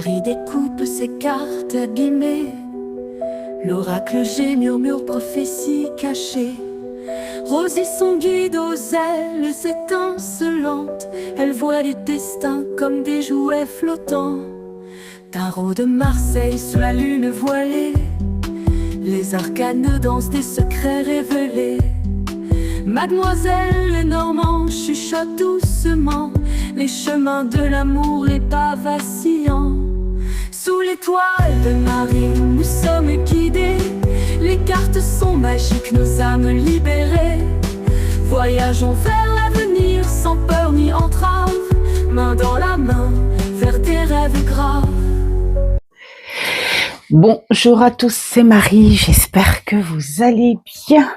Marie découpe ses cartes abîmées. L'oracle G murmure prophétie cachée. Rosie son guide aux ailes étincelantes. Elle voit les destins comme des jouets flottants. Tarot de Marseille sous la lune voilée. Les arcanes dansent des secrets révélés. Mademoiselle Lenormand chuchote doucement les chemins de l'amour, les pas vacillants. Sous l'étoile de Marie, nous sommes guidés. Les cartes sont magiques, nos âmes libérées. Voyageons vers l'avenir sans peur ni entrave, main dans la main vers des rêves graves. Bonjour à tous, c'est Marie, j'espère que vous allez bien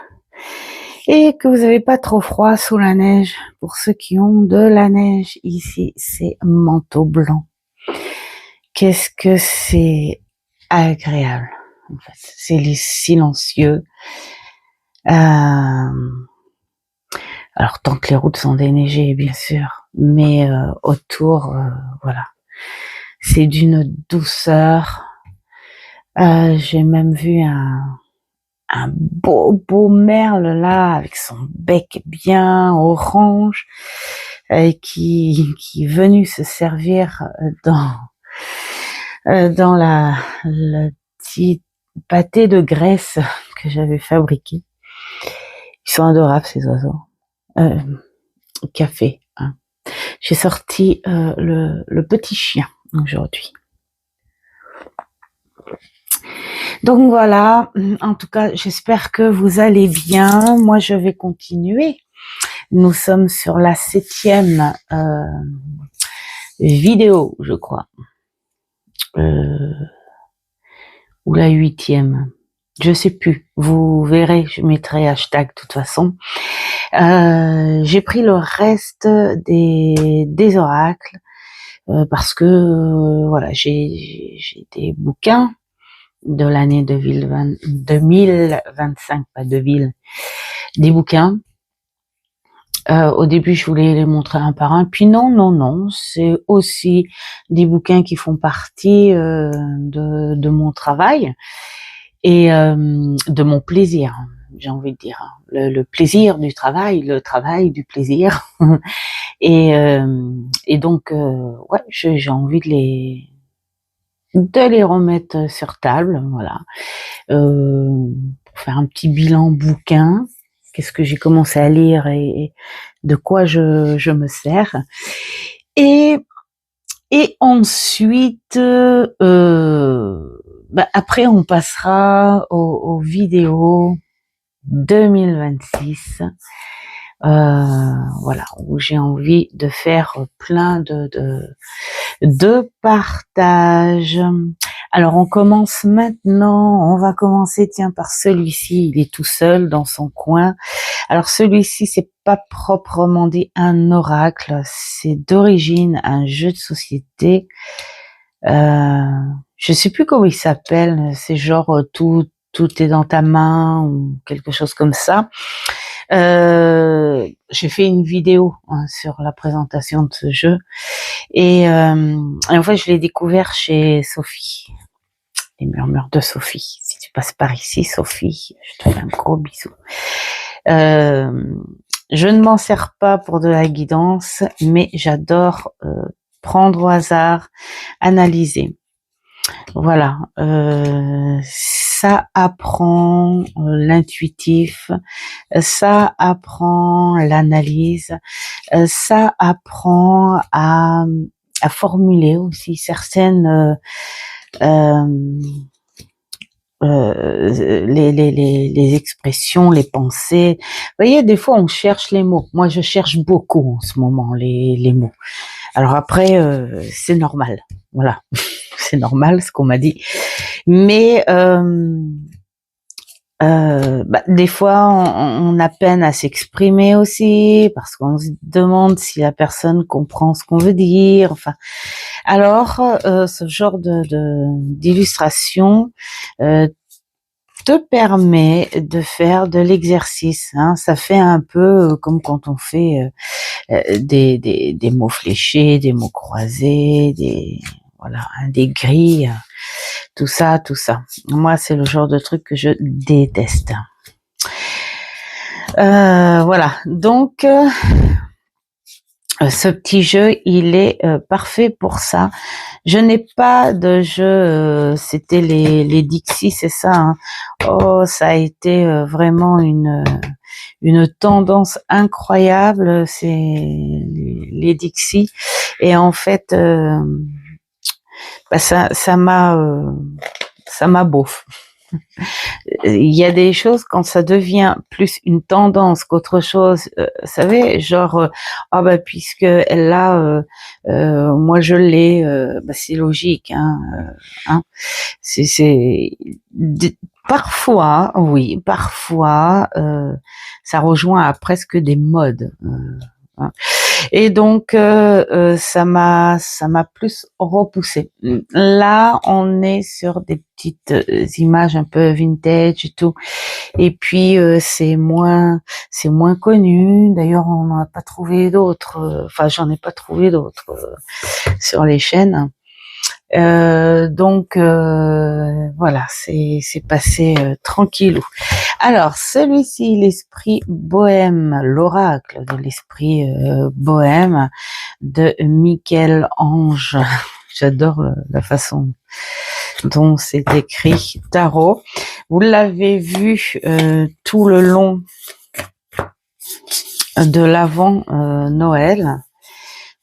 et que vous n'avez pas trop froid sous la neige. Pour ceux qui ont de la neige, ici c'est manteau blanc. Qu'est-ce que c'est agréable, en fait. C'est les silencieux. Alors tant que les routes sont déneigées, bien sûr, mais autour, voilà, c'est d'une douceur. J'ai même vu un beau merle là, avec son bec bien orange, qui est venu se servir dans le petit pâté de graisse que j'avais fabriqué. Ils sont adorables ces oiseaux. Café. Hein. J'ai sorti le petit chien aujourd'hui. Donc voilà, en tout cas, j'espère que vous allez bien. Moi, je vais continuer. Nous sommes sur la 7e vidéo, je crois. Ou la 8e. Je sais plus. Vous verrez, je mettrai hashtag de toute façon. J'ai pris le reste des oracles parce que voilà, j'ai des bouquins de l'année 2025, pas de ville, des bouquins. Au début, je voulais les montrer un par un, puis non, c'est aussi des bouquins qui font partie de mon travail et de mon plaisir, j'ai envie de dire. Le plaisir du travail, le travail du plaisir. et donc, ouais, j'ai envie de les remettre sur table, voilà, pour faire un petit bilan bouquin, qu'est-ce que j'ai commencé à lire et de quoi je me sers, et ensuite, après on passera aux vidéos 2026, voilà, où j'ai envie de faire plein de partage. Alors on commence maintenant, on va commencer par celui-ci, il est tout seul dans son coin. Alors celui-ci, c'est pas proprement dit un oracle, c'est d'origine un jeu de société. Je sais plus comment il s'appelle, c'est genre tout est dans ta main ou quelque chose comme ça. J'ai fait une vidéo sur la présentation de ce jeu et en fait je l'ai découvert chez Sophie, les murmures de Sophie. Si tu passes par ici, Sophie, je te fais un gros bisou. Je ne m'en sers pas pour de la guidance, mais j'adore prendre au hasard, analyser. Voilà, ça apprend l'intuitif, ça apprend l'analyse, ça apprend à formuler aussi certaines les expressions, les pensées. Vous voyez, des fois on cherche les mots. Moi, je cherche beaucoup en ce moment les mots. Alors après, c'est normal. Voilà. C'est normal ce qu'on m'a dit, mais des fois on a peine à s'exprimer aussi parce qu'on se demande si la personne comprend ce qu'on veut dire. Enfin, alors ce genre d'illustration te permet de faire de l'exercice. Hein. Ça fait un peu comme quand on fait des mots fléchés, des mots croisés, voilà, des grilles, tout ça. Moi, c'est le genre de truc que je déteste. Voilà, donc ce petit jeu, il est parfait pour ça. Je n'ai pas de jeu, c'était les Dixie, c'est ça. Hein. Oh, ça a été vraiment une tendance incroyable, c'est les Dixie. Et en fait, bah ça m'a beauf. Il y a des choses quand ça devient plus une tendance qu'autre chose, vous savez, genre ah bah puisque elle l'a, moi je l'ai, bah c'est logique, hein. C'est parfois, oui, parfois ça rejoint à presque des modes. Hein. Et donc ça m'a plus repoussé. Là, on est sur des petites images un peu vintage et tout. Et puis c'est moins connu. D'ailleurs, on n'en a pas trouvé d'autres. Enfin, j'en ai pas trouvé d'autres sur les chaînes. Donc voilà, c'est passé tranquillou. Alors celui-ci, l'esprit bohème, l'oracle de l'esprit bohème de Michel-Ange. J'adore la façon dont c'est écrit tarot. Vous l'avez vu tout le long de l'avant Noël.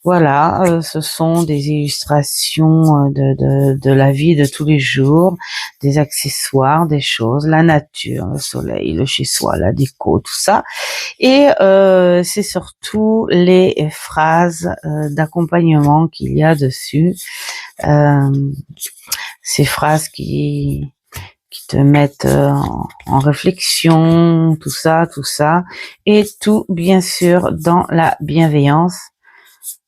Voilà, ce sont des illustrations de la vie de tous les jours, des accessoires, des choses, la nature, le soleil, le chez-soi, la déco, tout ça. Et c'est surtout les phrases d'accompagnement qu'il y a dessus. Ces phrases qui te mettent en réflexion, tout ça. Et tout, bien sûr, dans la bienveillance.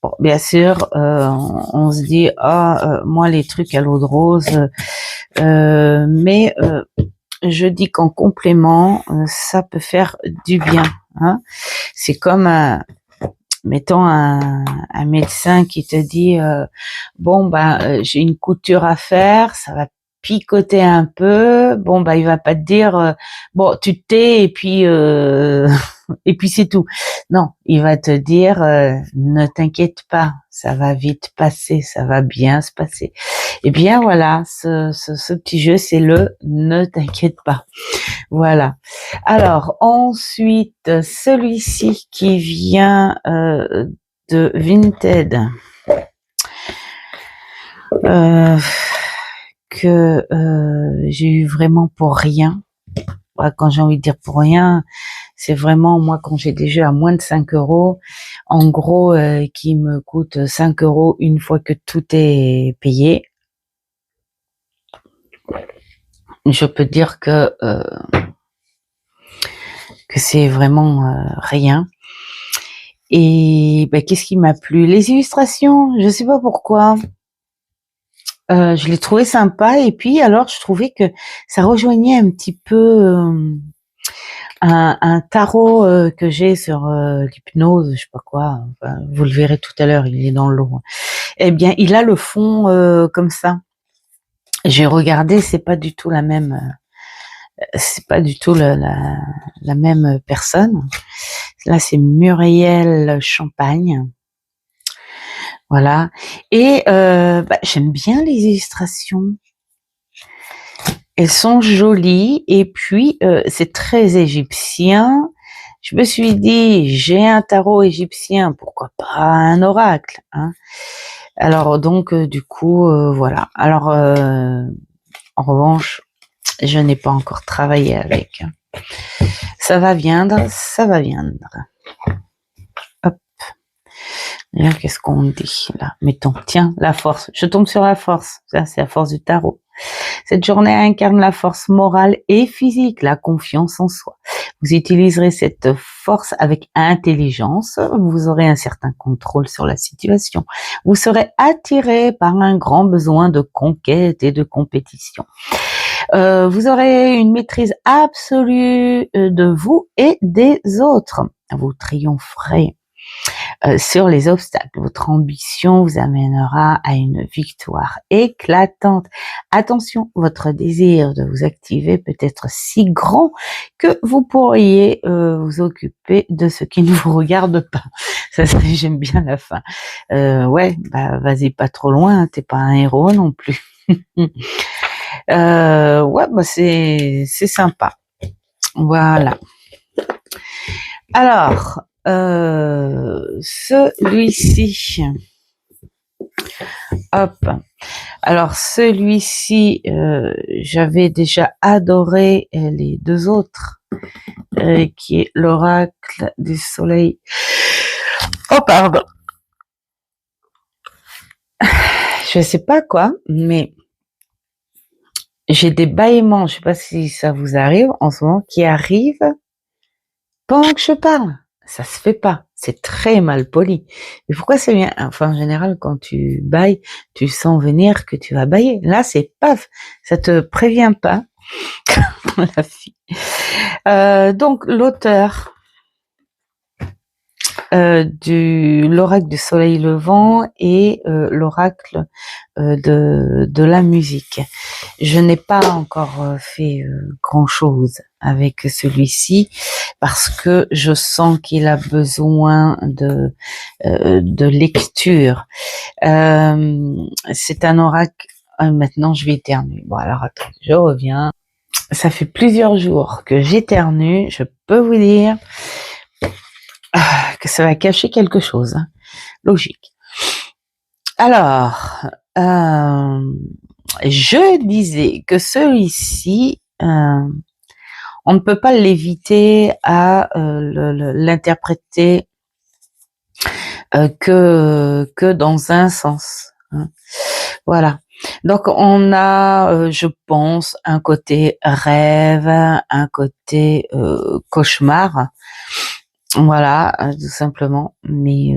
Bon, bien sûr, on se dit moi les trucs à l'eau de rose, mais je dis qu'en complément, ça peut faire du bien. Hein. C'est comme mettons un médecin qui te dit bon j'ai une couture à faire, ça va picoter un peu. Bon il va pas te dire bon tu te tais et puis et puis c'est tout. Non, il va te dire ne t'inquiète pas, ça va vite passer, ça va bien se passer. Et bien voilà, ce petit jeu, c'est le ne t'inquiète pas. Voilà. Alors ensuite, celui-ci qui vient de Vinted, que j'ai eu vraiment pour rien. Quand j'ai envie de dire pour rien, c'est vraiment moi quand j'ai des jeux à moins de 5 €, en gros qui me coûtent 5 € une fois que tout est payé. Je peux dire que c'est vraiment rien. Et qu'est-ce qui m'a plu? Les illustrations, je sais pas pourquoi. Je l'ai trouvé sympa et puis alors je trouvais que ça rejoignait un petit peu un tarot que j'ai sur l'hypnose, je sais pas quoi. Enfin, vous le verrez tout à l'heure, il est dans l'eau. Eh bien, il a le fond comme ça. J'ai regardé, c'est pas du tout la même. C'est pas du tout la même personne. Là, c'est Muriel Champagne. Voilà. Et j'aime bien les illustrations. Elles sont jolies et puis c'est très égyptien. Je me suis dit, j'ai un tarot égyptien, pourquoi pas un oracle, hein. Alors donc du coup voilà. Alors en revanche, je n'ai pas encore travaillé avec. Ça va viendre. Hop. D'ailleurs, qu'est-ce qu'on dit là? Mettons, tiens, la force. Je tombe sur la force. Ça, c'est la force du tarot. Cette journée incarne la force morale et physique, la confiance en soi. Vous utiliserez cette force avec intelligence. Vous aurez un certain contrôle sur la situation. Vous serez attiré par un grand besoin de conquête et de compétition. Vous aurez une maîtrise absolue de vous et des autres. Vous triompherez. sur les obstacles. Votre ambition vous amènera à une victoire éclatante. Attention, votre désir de vous activer peut être si grand que vous pourriez vous occuper de ce qui ne vous regarde pas. Ça, j'aime bien la fin. Ouais, bah vas-y pas trop loin, hein, t'es pas un héros non plus. Ouais, bah c'est sympa. Voilà. Alors, celui-ci, hop. Alors celui-ci, j'avais déjà adoré les deux autres, qui est l'oracle du soleil. Oh pardon. Je sais pas quoi, mais j'ai des bâillements, je sais pas si ça vous arrive en ce moment, qui arrivent pendant que je parle. Ça se fait pas. C'est très mal poli. Mais pourquoi c'est bien? Enfin, en général, quand tu bailles, tu sens venir que tu vas bailler. Là, c'est paf. Ça te prévient pas. La fille. Donc, l'auteur l'oracle du soleil levant et l'oracle de la musique. Je n'ai pas encore fait grand chose avec celui-ci parce que je sens qu'il a besoin de lecture. C'est un oracle. Maintenant, je vais éternuer. Bon, alors attends, je reviens. Ça fait plusieurs jours que j'éternue. Je peux vous dire que ça va cacher quelque chose. Hein. Logique. Alors, je disais que celui-ci, on ne peut pas l'éviter à l'interpréter que dans un sens. Hein. Voilà. Donc on a, je pense, un côté rêve, un côté cauchemar. Voilà, tout simplement. Mais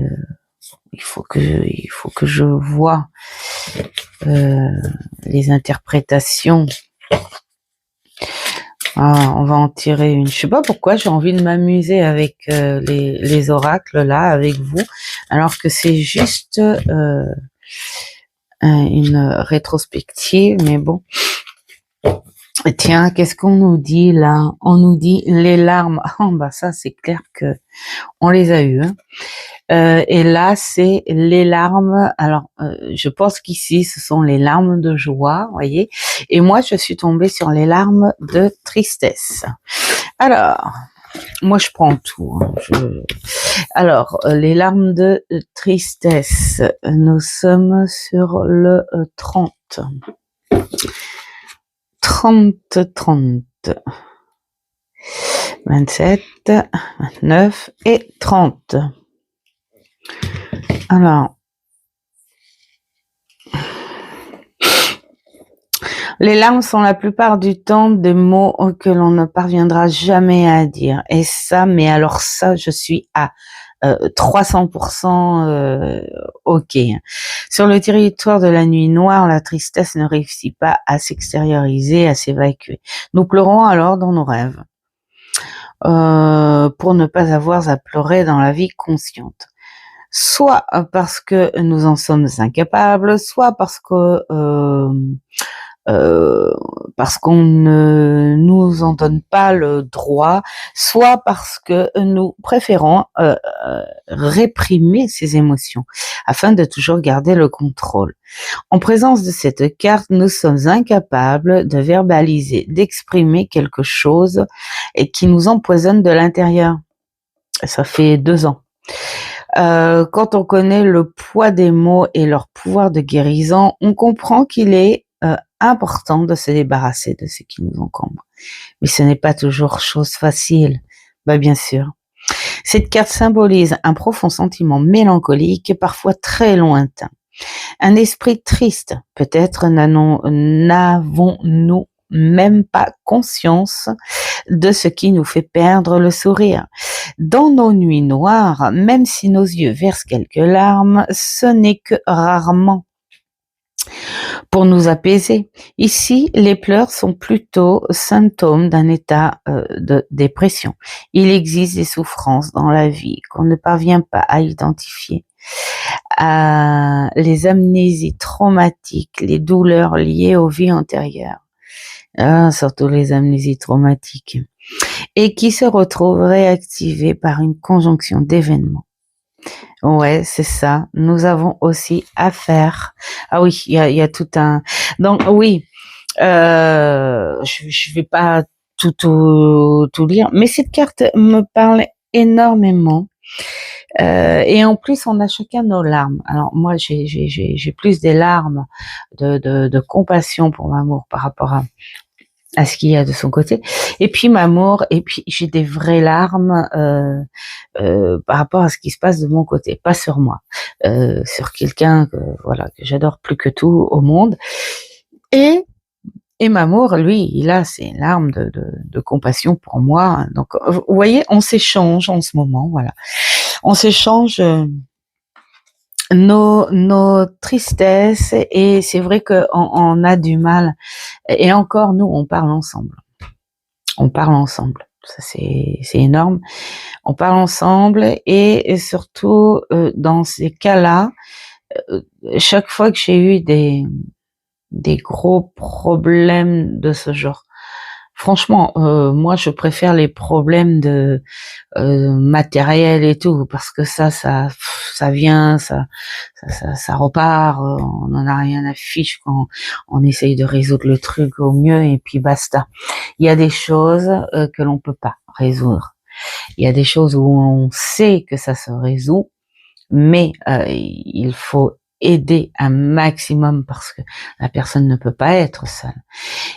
il faut que je vois les interprétations. Ah, on va en tirer une. Je sais pas pourquoi j'ai envie de m'amuser avec les oracles là avec vous, alors que c'est juste une rétrospective. Mais bon. Tiens, qu'est-ce qu'on nous dit là? On nous dit les larmes. Oh, bah ça c'est clair que on les a eues. Hein. Et là, c'est les larmes. Alors, je pense qu'ici, ce sont les larmes de joie, voyez. Et moi, je suis tombée sur les larmes de tristesse. Alors, moi, je prends tout. Hein. Alors, les larmes de tristesse. Nous sommes sur le 30. 30, 27, 29 et 30. Alors, les larmes sont la plupart du temps des mots que l'on ne parviendra jamais à dire. Et ça, mais alors ça, je suis à 300% OK. Sur le territoire de la nuit noire, la tristesse ne réussit pas à s'extérioriser, à s'évacuer. Nous pleurons alors dans nos rêves pour ne pas avoir à pleurer dans la vie consciente. Soit parce que nous en sommes incapables, soit parce que parce qu'on ne nous en donne pas le droit, soit parce que nous préférons réprimer ces émotions afin de toujours garder le contrôle. En présence de cette carte, nous sommes incapables de verbaliser, d'exprimer quelque chose et qui nous empoisonne de l'intérieur. Ça fait 2 ans. Quand on connaît le poids des mots et leur pouvoir de guérison, on comprend qu'il est important de se débarrasser de ce qui nous encombre. Mais ce n'est pas toujours chose facile. Bah, bien sûr. Cette carte symbolise un profond sentiment mélancolique, parfois très lointain. Un esprit triste. Peut-être n'avons-nous même pas conscience de ce qui nous fait perdre le sourire. Dans nos nuits noires, même si nos yeux versent quelques larmes, ce n'est que rarement pour nous apaiser. Ici, les pleurs sont plutôt symptômes d'un état de dépression. Il existe des souffrances dans la vie qu'on ne parvient pas à identifier. Les amnésies traumatiques, les douleurs liées aux vies antérieures, surtout les amnésies traumatiques, et qui se retrouvent réactivées par une conjonction d'événements. Ouais, c'est ça. Nous avons aussi affaire. Ah oui, il y a tout un. Donc oui, je vais pas tout lire, mais cette carte me parle énormément. Et en plus, on a chacun nos larmes. Alors moi, j'ai plus des larmes de compassion pour Mamour par rapport à ce qu'il y a de son côté. Et puis Mamour, et puis j'ai des vraies larmes par rapport à ce qui se passe de mon côté, pas sur moi, sur quelqu'un que j'adore plus que tout au monde. Et Mamour, lui, il a ses larmes de compassion pour moi. Donc, vous voyez, on s'échange en ce moment, voilà. On s'échange nos tristesses, et c'est vrai qu'on a du mal. Et encore, nous, on parle ensemble. On parle ensemble. Ça, c'est énorme. On parle ensemble, et surtout, dans ces cas-là, chaque fois que j'ai eu des gros problèmes de ce genre, franchement, moi, je préfère les problèmes de matériel et tout, parce que ça vient, ça repart, on n'en a rien à fiche quand on essaye de résoudre le truc au mieux, et puis basta. Il y a des choses que l'on peut pas résoudre. Il y a des choses où on sait que ça se résout, mais il faut aider un maximum parce que la personne ne peut pas être seule.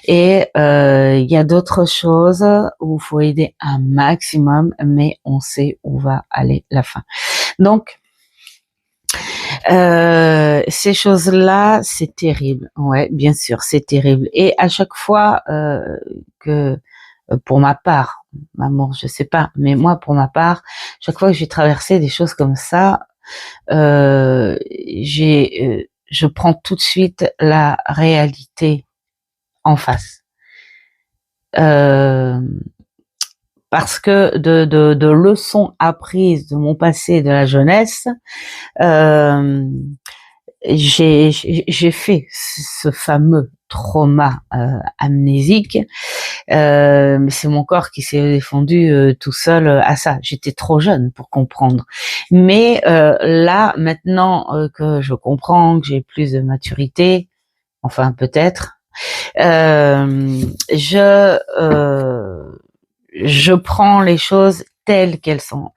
Et il y a d'autres choses où il faut aider un maximum, mais on sait où va aller la fin. Donc, ces choses-là, c'est terrible. Ouais, bien sûr, c'est terrible. Et à chaque fois que, pour ma part, Mamour, je sais pas, mais moi, pour ma part, chaque fois que j'ai traversé des choses comme ça, je prends tout de suite la réalité en face. Parce que de leçons apprises de mon passé, de la jeunesse, j'ai fait ce fameux trauma amnésique. C'est mon corps qui s'est défendu tout seul à ça. J'étais trop jeune pour comprendre. Mais là, maintenant que je comprends, que j'ai plus de maturité, enfin peut-être, je prends les choses telles qu'elles sont,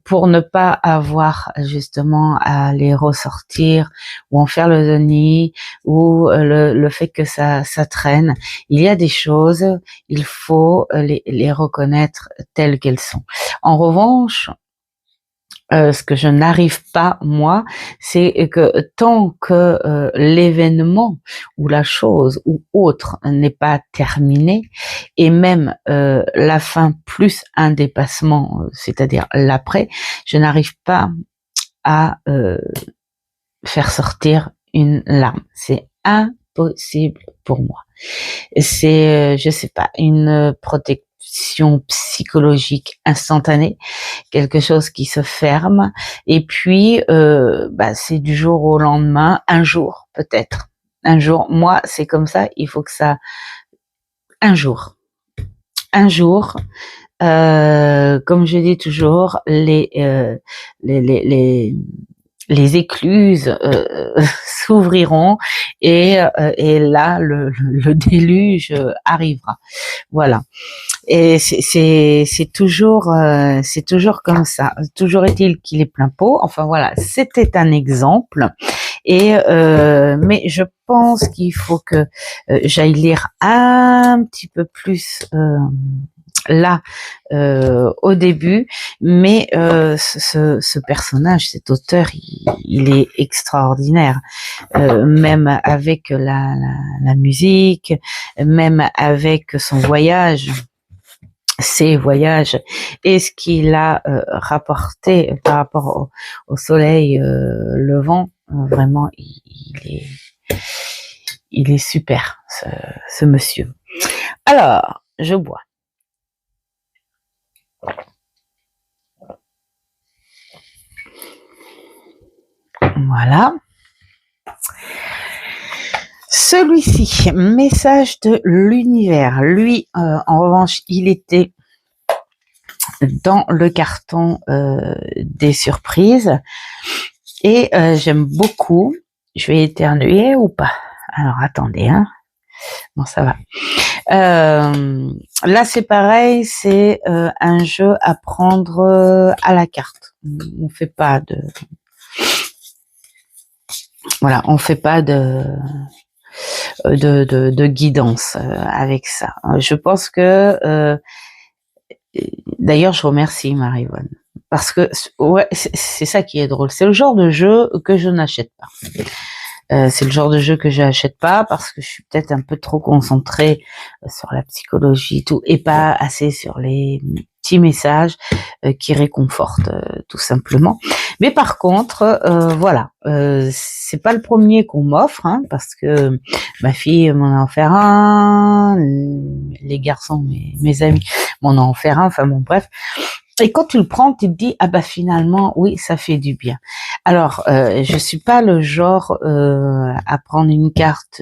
pour ne pas avoir justement à les ressortir ou en faire le déni, ou le fait que ça traîne. Il y a des choses, il faut les reconnaître telles qu'elles sont. En revanche, ce que je n'arrive pas, moi, c'est que tant que l'événement ou la chose ou autre n'est pas terminé, et même la fin plus un dépassement, c'est-à-dire l'après, je n'arrive pas à faire sortir une larme. C'est impossible pour moi. C'est, je sais pas, une protection psychologique instantanée, quelque chose qui se ferme, et puis c'est du jour au lendemain, un jour peut-être. Un jour, moi c'est comme ça, il faut que ça, un jour, comme je dis toujours, les écluses s'ouvriront, et là le déluge arrivera. Voilà. Et c'est toujours comme ça. Toujours est-il qu'il est plein pot. Enfin voilà, c'était un exemple. Et mais je pense qu'il faut que j'aille lire un petit peu plus là au début, mais ce personnage, cet auteur, il est extraordinaire, même avec la musique, même avec son voyage, ses voyages, et ce qu'il a rapporté par rapport au soleil levant. Vraiment, il il est super, ce monsieur. Alors, je bois. Voilà. Celui-ci, message de l'univers. Lui, en revanche, il était dans le carton des surprises. Et j'aime beaucoup. Je vais éternuer ou pas? Alors, attendez, hein. Non, ça va. Là, c'est pareil, c'est un jeu à prendre à la carte. On fait pas de... Voilà, on fait pas de guidance avec ça. Je pense que... D'ailleurs, je remercie Marie-Vonne. Parce que ouais, c'est ça qui est drôle. C'est le genre de jeu que je n'achète pas. C'est le genre de jeu que je n'achète pas parce que je suis peut-être un peu trop concentrée sur la psychologie et tout, et pas assez sur les petits messages qui réconfortent tout simplement. Mais par contre, voilà, c'est pas le premier qu'on m'offre, hein, parce que ma fille m'en a offert un, les garçons, mes amis m'en ont offert un, enfin bon, bref. Et quand tu le prends, tu te dis ah bah finalement oui, ça fait du bien. Alors je suis pas le genre à prendre une carte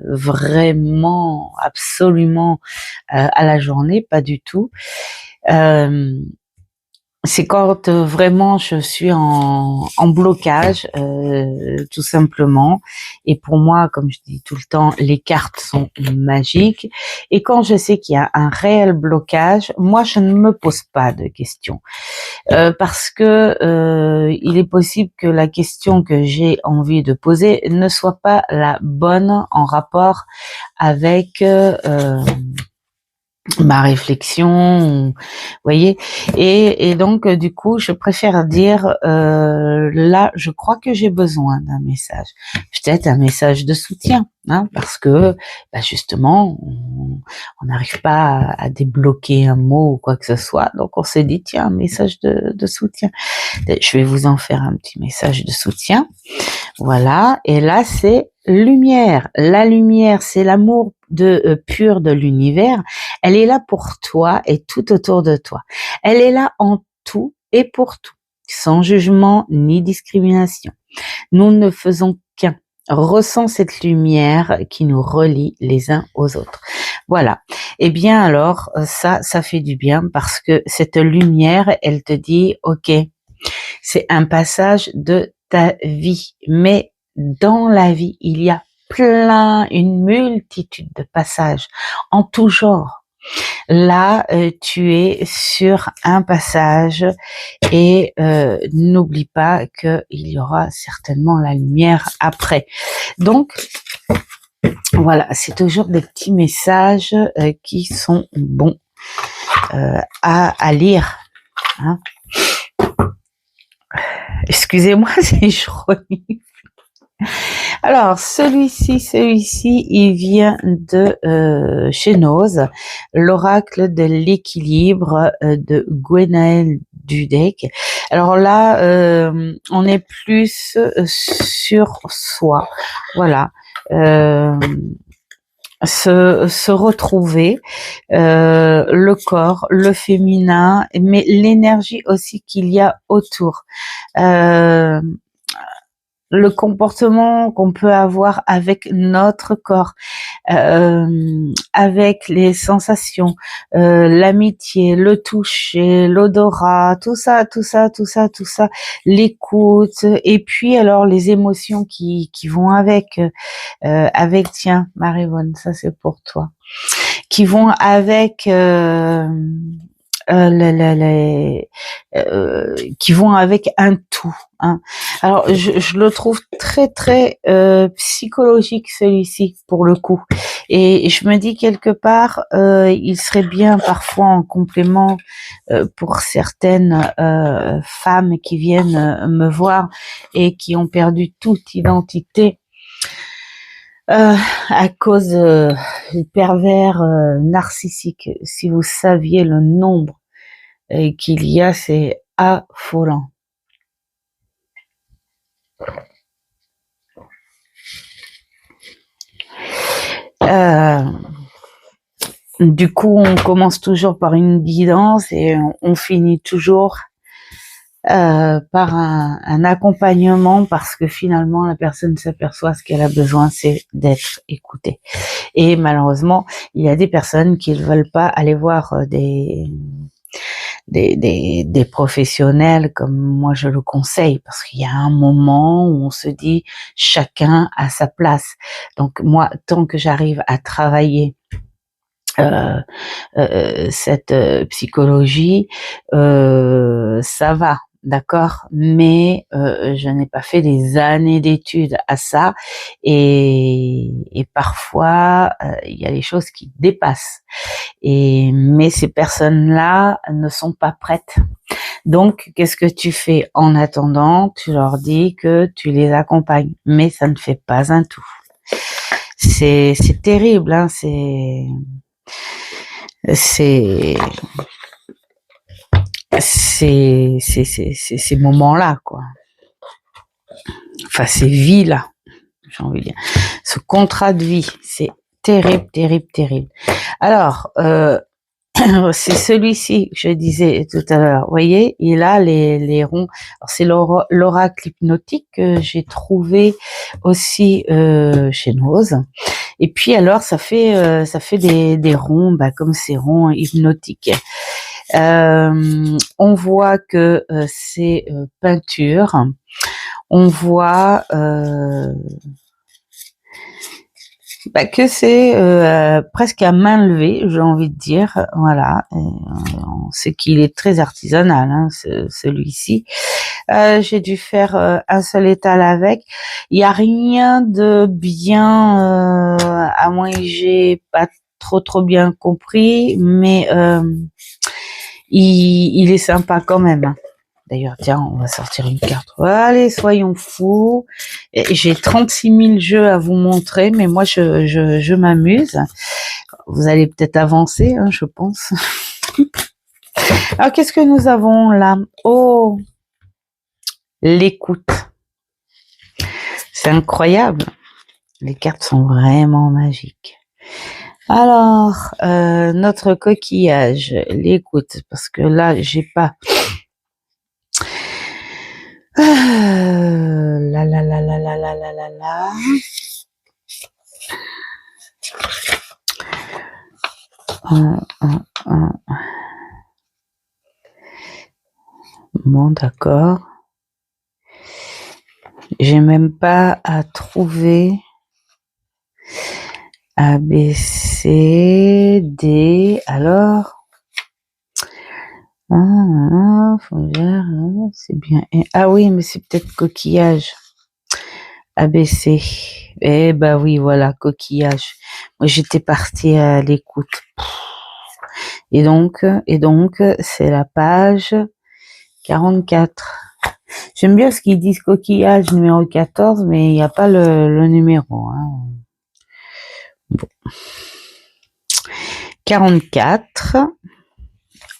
vraiment absolument à la journée, pas du tout. C'est quand vraiment je suis en blocage, tout simplement. Et pour moi, comme je dis tout le temps, les cartes sont magiques. Et quand je sais qu'il y a un réel blocage, moi, je ne me pose pas de questions. Parce que il est possible que la question que j'ai envie de poser ne soit pas la bonne en rapport avec... ma réflexion, vous voyez, et donc du coup je préfère dire là je crois que j'ai besoin d'un message, peut-être un message de soutien, hein, parce que bah, justement on n'arrive pas à débloquer un mot ou quoi que ce soit, donc on s'est dit tiens, un message de soutien, je vais vous en faire un petit message de soutien, voilà, et là c'est lumière, la lumière c'est l'amour pur de l'univers. Elle est là pour toi et tout autour de toi. Elle est là en tout et pour tout, sans jugement ni discrimination. Nous ne faisons qu'un. Ressens cette lumière qui nous relie les uns aux autres. Voilà. Eh bien alors, ça fait du bien parce que cette lumière, elle te dit, ok, c'est un passage de ta vie, mais dans la vie, il y a une multitude de passages en tout genre. Là, tu es sur un passage et n'oublie pas qu'il y aura certainement la lumière après. Donc, voilà, c'est toujours des petits messages qui sont bons à lire. Hein. Excusez-moi si je renifle. Alors, celui-ci, il vient de chez Noz, l'oracle de l'équilibre de Gwenaël Dudek. Alors là, on est plus sur soi, voilà. Se retrouver, le corps, le féminin, mais l'énergie aussi qu'il y a autour. Le comportement qu'on peut avoir avec notre corps, avec les sensations, l'amitié, le toucher, l'odorat, tout ça, l'écoute, et puis alors les émotions qui vont avec, tiens, Marie-Vonne, ça c'est pour toi, qui vont avec qui vont avec un tout. Hein. Alors, je le trouve très très psychologique celui-ci pour le coup. Et je me dis quelque part, il serait bien parfois en complément pour certaines femmes qui viennent me voir et qui ont perdu toute identité. À cause du pervers narcissique. Si vous saviez le nombre qu'il y a, c'est affolant. Euh, du coup, on commence toujours par une guidance et on finit toujours par un accompagnement parce que finalement, la personne s'aperçoit ce qu'elle a besoin, c'est d'être écoutée. Et malheureusement, il y a des personnes qui ne veulent pas aller voir des professionnels comme moi je le conseille parce qu'il y a un moment où on se dit chacun a sa place. Donc moi, tant que j'arrive à travailler cette psychologie, ça va. D'accord, mais je n'ai pas fait des années d'études à ça et parfois il y a des choses qui dépassent. Mais ces personnes-là ne sont pas prêtes. Donc, qu'est-ce que tu fais en attendant? Tu leur dis que tu les accompagnes, mais ça ne fait pas un tout. C'est terrible, hein, c'est ces moments-là, quoi. Enfin, ces vies-là, j'ai envie de dire. Ce contrat de vie, c'est terrible, terrible, terrible. Alors, c'est celui-ci que je disais tout à l'heure. Vous voyez, il a les ronds. Alors, c'est l'oracle hypnotique que j'ai trouvé aussi chez Nose. Et puis alors, ça fait des ronds, comme ces ronds hypnotiques. On voit que c'est peinture. On voit que c'est presque à main levée, j'ai envie de dire. Voilà, on sait qu'il est très artisanal, hein, celui-ci. J'ai dû faire un seul étal avec. Il y a rien de bien, à moins que j'ai pas trop bien compris, mais il est sympa quand même. Hein. D'ailleurs, tiens, on va sortir une carte. Allez, soyons fous. J'ai 36 000 jeux à vous montrer, mais moi, je m'amuse. Vous allez peut-être avancer, hein, je pense. Alors, qu'est-ce que nous avons là? Oh, l'écoute. C'est incroyable. Les cartes sont vraiment magiques. Alors, notre coquillage, l'écoute, parce que là, j'ai pas... La la la la la la la la la. Bon, d'accord. J'ai même pas à trouver A, B, C, D. Alors, c'est bien. Ah oui, mais c'est peut-être coquillage. ABC. Eh ben oui, voilà, coquillage. Moi, j'étais partie à l'écoute. Et donc, c'est la page 44. J'aime bien ce qu'ils disent coquillage numéro 14, mais il n'y a pas le numéro. Hein. Bon. 44.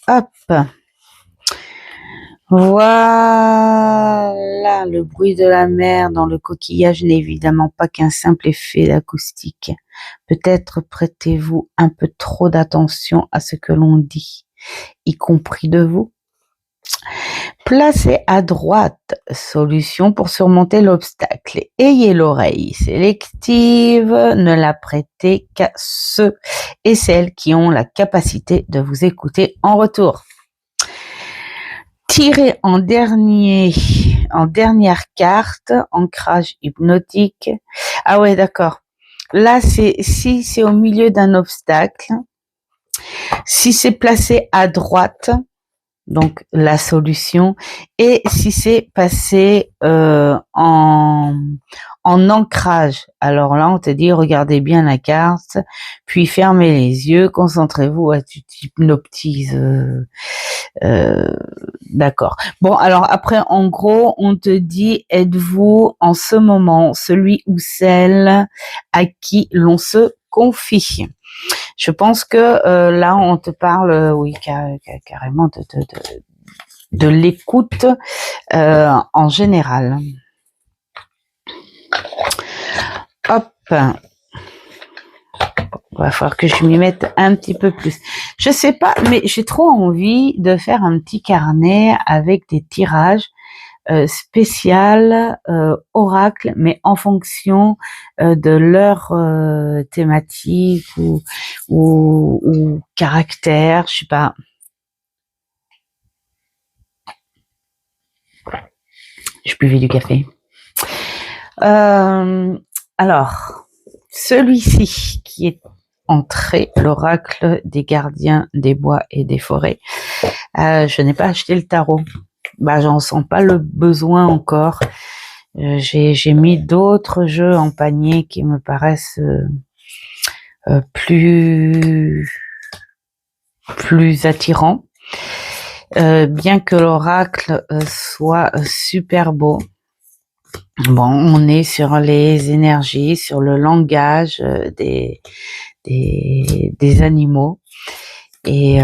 Hop. Voilà, le bruit de la mer dans le coquillage n'est évidemment pas qu'un simple effet d'acoustique. Peut-être prêtez-vous un peu trop d'attention à ce que l'on dit, y compris de vous. Placez à droite, solution pour surmonter l'obstacle. Ayez l'oreille sélective, ne la prêtez qu'à ceux et celles qui ont la capacité de vous écouter en retour. Tirez en dernière carte, ancrage hypnotique. Ah ouais, d'accord. Là, si c'est au milieu d'un obstacle, si c'est placé à droite, donc la solution, et si c'est passé en ancrage, alors là on te dit regardez bien la carte, puis fermez les yeux, concentrez-vous, tu t'hypnotises, d'accord. Bon, alors après en gros on te dit êtes-vous en ce moment celui ou celle à qui l'on se confie. Je pense que là, on te parle, oui, carrément de l'écoute en général. Hop. Il va falloir que je m'y mette un petit peu plus. Je sais pas, mais j'ai trop envie de faire un petit carnet avec des tirages spécial oracle, mais en fonction de leur thématique ou caractère, je sais pas. Je buvais du café. Alors, celui-ci qui est entré, l'oracle des gardiens des bois et des forêts. Je n'ai pas acheté le tarot. Bah, j'en sens pas le besoin encore. J'ai mis d'autres jeux en panier qui me paraissent plus attirants. Bien que l'oracle soit super beau. Bon, on est sur les énergies, sur le langage des animaux. Et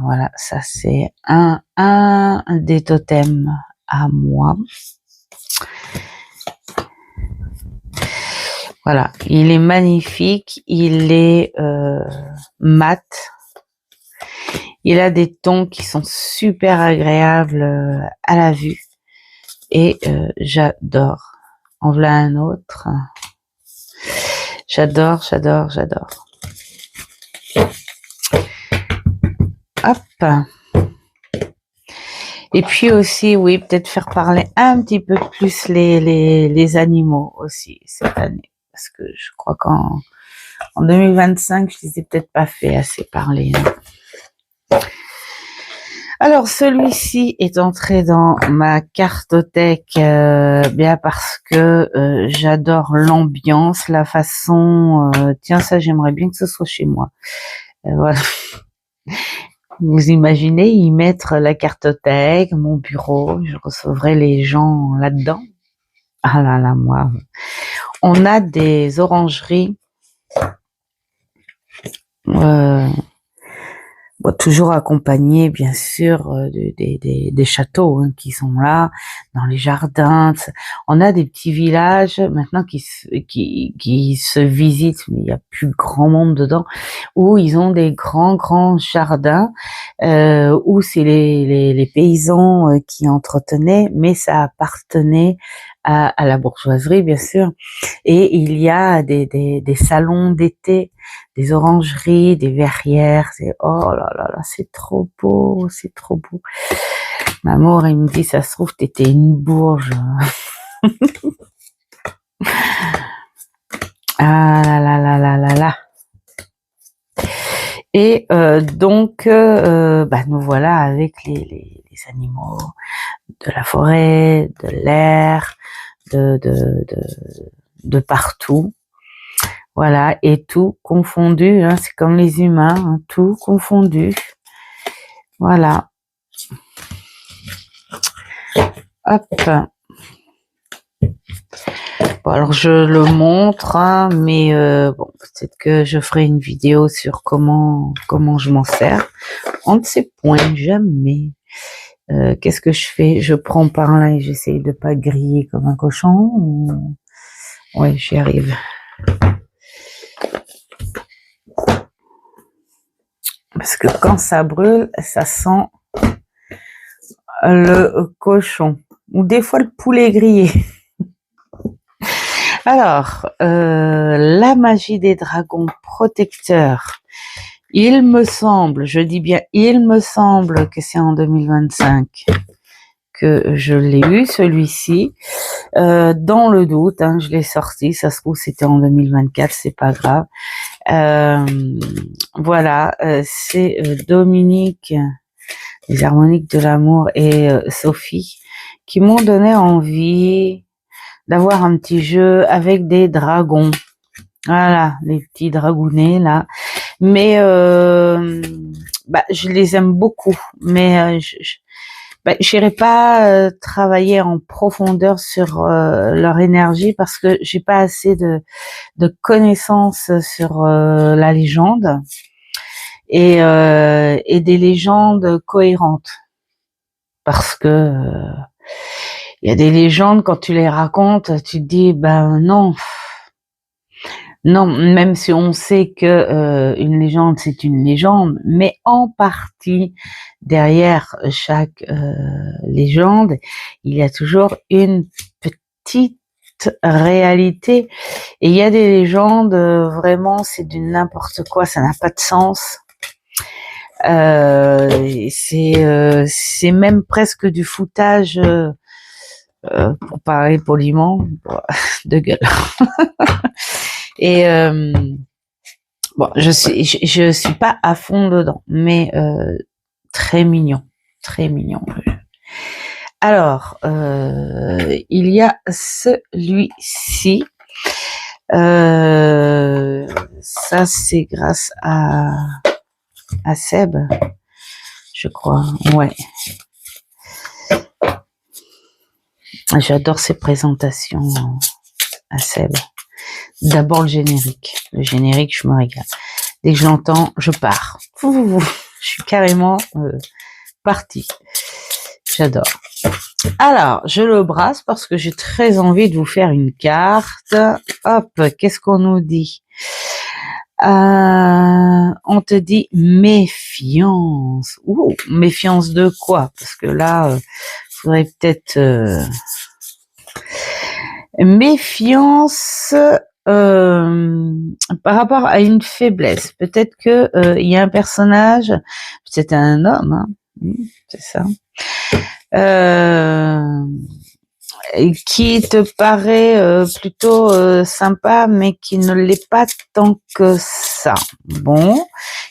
voilà, ça c'est un des totems à moi. Voilà, il est magnifique, il est mat. Il a des tons qui sont super agréables à la vue. Et j'adore. En voilà un autre. J'adore. Hop. Et puis aussi, oui, peut-être faire parler un petit peu plus les animaux aussi cette année. Parce que je crois qu'en 2025, je les ai peut-être pas fait assez parler. Alors, celui-ci est entré dans ma cartothèque bien parce que j'adore l'ambiance, la façon... tiens, ça, j'aimerais bien que ce soit chez moi. Voilà. Vous imaginez y mettre la cartothèque, mon bureau, je recevrai les gens là-dedans. Ah là là, moi. On a des orangeries toujours accompagnées, bien sûr, des châteaux qui sont là, dans les jardins. On a des petits villages maintenant qui se visitent, mais il y a plus grand monde dedans, où ils ont des grands jardins, où c'est les paysans qui entretenaient, mais ça appartenait à la bourgeoisie, bien sûr. Et il y a des salons d'été, des orangeries, des verrières. Oh là là là, c'est trop beau, c'est trop beau. Maman, il me dit, ça se trouve, t'étais une bourge. Ah là là là là là là. Et donc, nous voilà avec les animaux de la forêt, de l'air, de partout. Voilà, et tout confondu, hein, c'est comme les humains, hein, tout confondu. Voilà. Hop. Bon, alors je le montre, hein, mais bon, peut-être que je ferai une vidéo sur comment je m'en sers. On ne sait point, jamais. Qu'est-ce que je fais? Je prends par là et j'essaye de pas griller comme un cochon. Ou... Ouais, j'y arrive. Parce que quand ça brûle, ça sent le cochon. Ou des fois le poulet grillé. Alors, la magie des dragons protecteurs. Il me semble, je dis bien il me semble que c'est en 2025 que je l'ai eu, celui-ci. Dans le doute, hein, je l'ai sorti, ça se trouve c'était en 2024, c'est pas grave. Voilà, c'est Dominique, les harmoniques de l'amour, et Sophie, qui m'ont donné envie d'avoir un petit jeu avec des dragons. Voilà, les petits dragounets là. Mais je les aime beaucoup, mais j'irai pas travailler en profondeur sur leur énergie parce que j'ai pas assez de connaissances sur la légende et des légendes cohérentes, parce que il y a des légendes, quand tu les racontes, tu te dis non, Non, même si on sait que une légende, c'est une légende, mais en partie, derrière chaque légende, il y a toujours une petite réalité. Et il y a des légendes, vraiment, c'est du n'importe quoi, ça n'a pas de sens. C'est même presque du foutage, pour parler poliment, de gueule. Et bon, je suis pas à fond dedans, mais très mignon, très mignon. Alors, il y a celui-ci. Ça, c'est grâce à Seb, je crois. Ouais. J'adore ses présentations à Seb. D'abord le générique. Le générique, je me régale. Dès que je l'entends, je pars. Je suis carrément partie. J'adore. Alors, je le brasse parce que j'ai très envie de vous faire une carte. Hop, qu'est-ce qu'on nous dit? On te dit méfiance. Ouh, méfiance de quoi? Parce que là, faudrait peut-être méfiance par rapport à une faiblesse. Peut-être que il y a un personnage, peut-être un homme, hein, c'est ça, qui te paraît plutôt sympa, mais qui ne l'est pas tant que ça. Bon,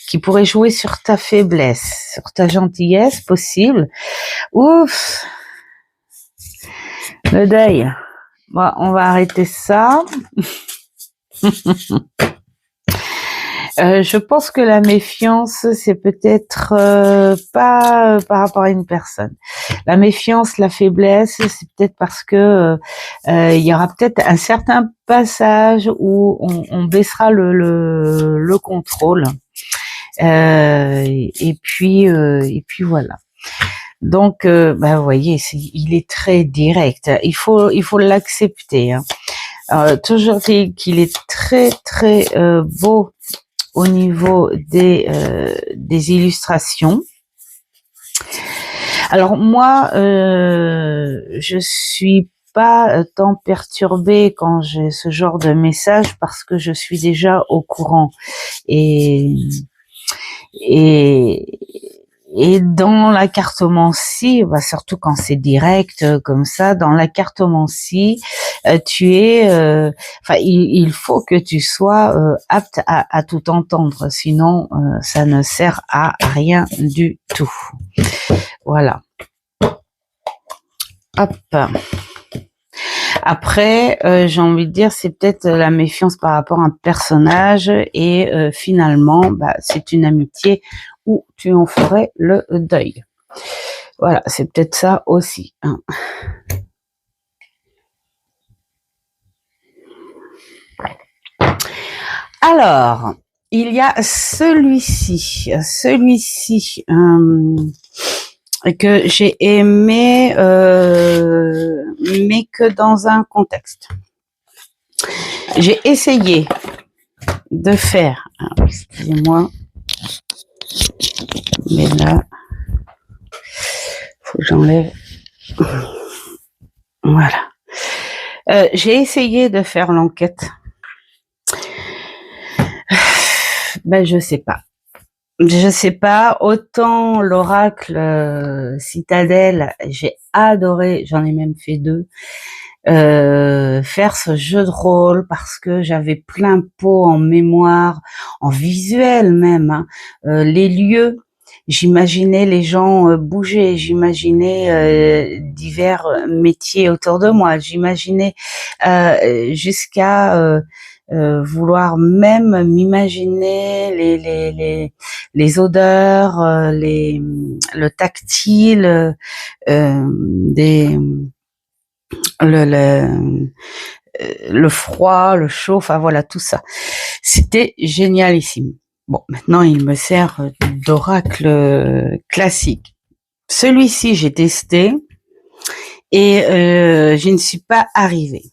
qui pourrait jouer sur ta faiblesse, sur ta gentillesse possible. Ouf, le deuil. Bon, on va arrêter ça. Je pense que la méfiance, c'est peut-être pas par rapport à une personne. La méfiance, la faiblesse, c'est peut-être parce que il y aura peut-être un certain passage où on baissera le contrôle. Et puis voilà. Donc, vous voyez, il est très direct. Il faut l'accepter. Hein. Toujours qu'il est très très beau au niveau des illustrations. Alors moi, je suis pas tant perturbée quand j'ai ce genre de message parce que je suis déjà au courant et dans la cartomancie, surtout quand c'est direct comme ça, dans la cartomancie, il faut que tu sois apte à tout entendre, sinon ça ne sert à rien du tout. Voilà. Hop. Après, j'ai envie de dire, c'est peut-être la méfiance par rapport à un personnage et finalement, c'est une amitié où tu en ferais le deuil. Voilà, c'est peut-être ça aussi. Hein. Alors, il y a celui-ci que j'ai aimé, mais que dans un contexte. J'ai essayé de faire, excusez-moi, mais là, faut que j'enlève. Voilà. J'ai essayé de faire l'enquête. Je sais pas. Je sais pas. Autant l'oracle Citadelle, j'ai adoré. J'en ai même fait 2. Faire ce jeu de rôle parce que j'avais plein pot en mémoire, en visuel même. Hein. Les lieux. J'imaginais les gens bouger, j'imaginais divers métiers autour de moi, j'imaginais jusqu'à vouloir même m'imaginer les odeurs, le tactile, le froid, le chaud, enfin voilà tout ça. C'était génialissime. Bon, maintenant, il me sert d'oracle classique. Celui-ci, j'ai testé et je ne suis pas arrivée.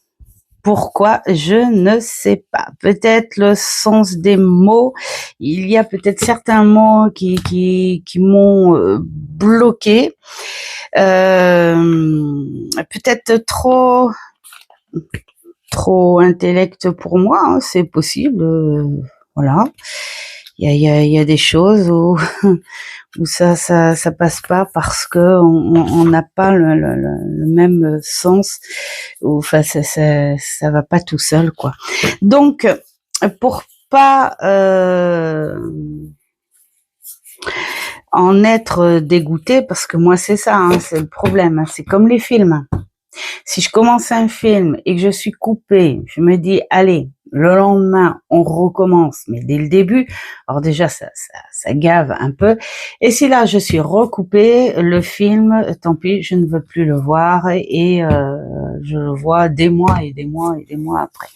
Pourquoi? Je ne sais pas. Peut-être le sens des mots. Il y a peut-être certains mots qui m'ont bloqué. Peut-être trop intellect pour moi, hein, c'est possible. Voilà. Il y a des choses où où ça passe pas parce que on n'a pas le même sens, ou enfin ça va pas tout seul, quoi. Donc pour pas en être dégoûté, parce que moi c'est ça, hein, c'est le problème, hein, c'est comme les films. Si je commence un film et que je suis coupée, je me dis allez, le lendemain on recommence, mais dès le début, alors déjà ça gave un peu. Et si là je suis recoupée, le film, tant pis, je ne veux plus le voir, et je le vois des mois et des mois et des mois après.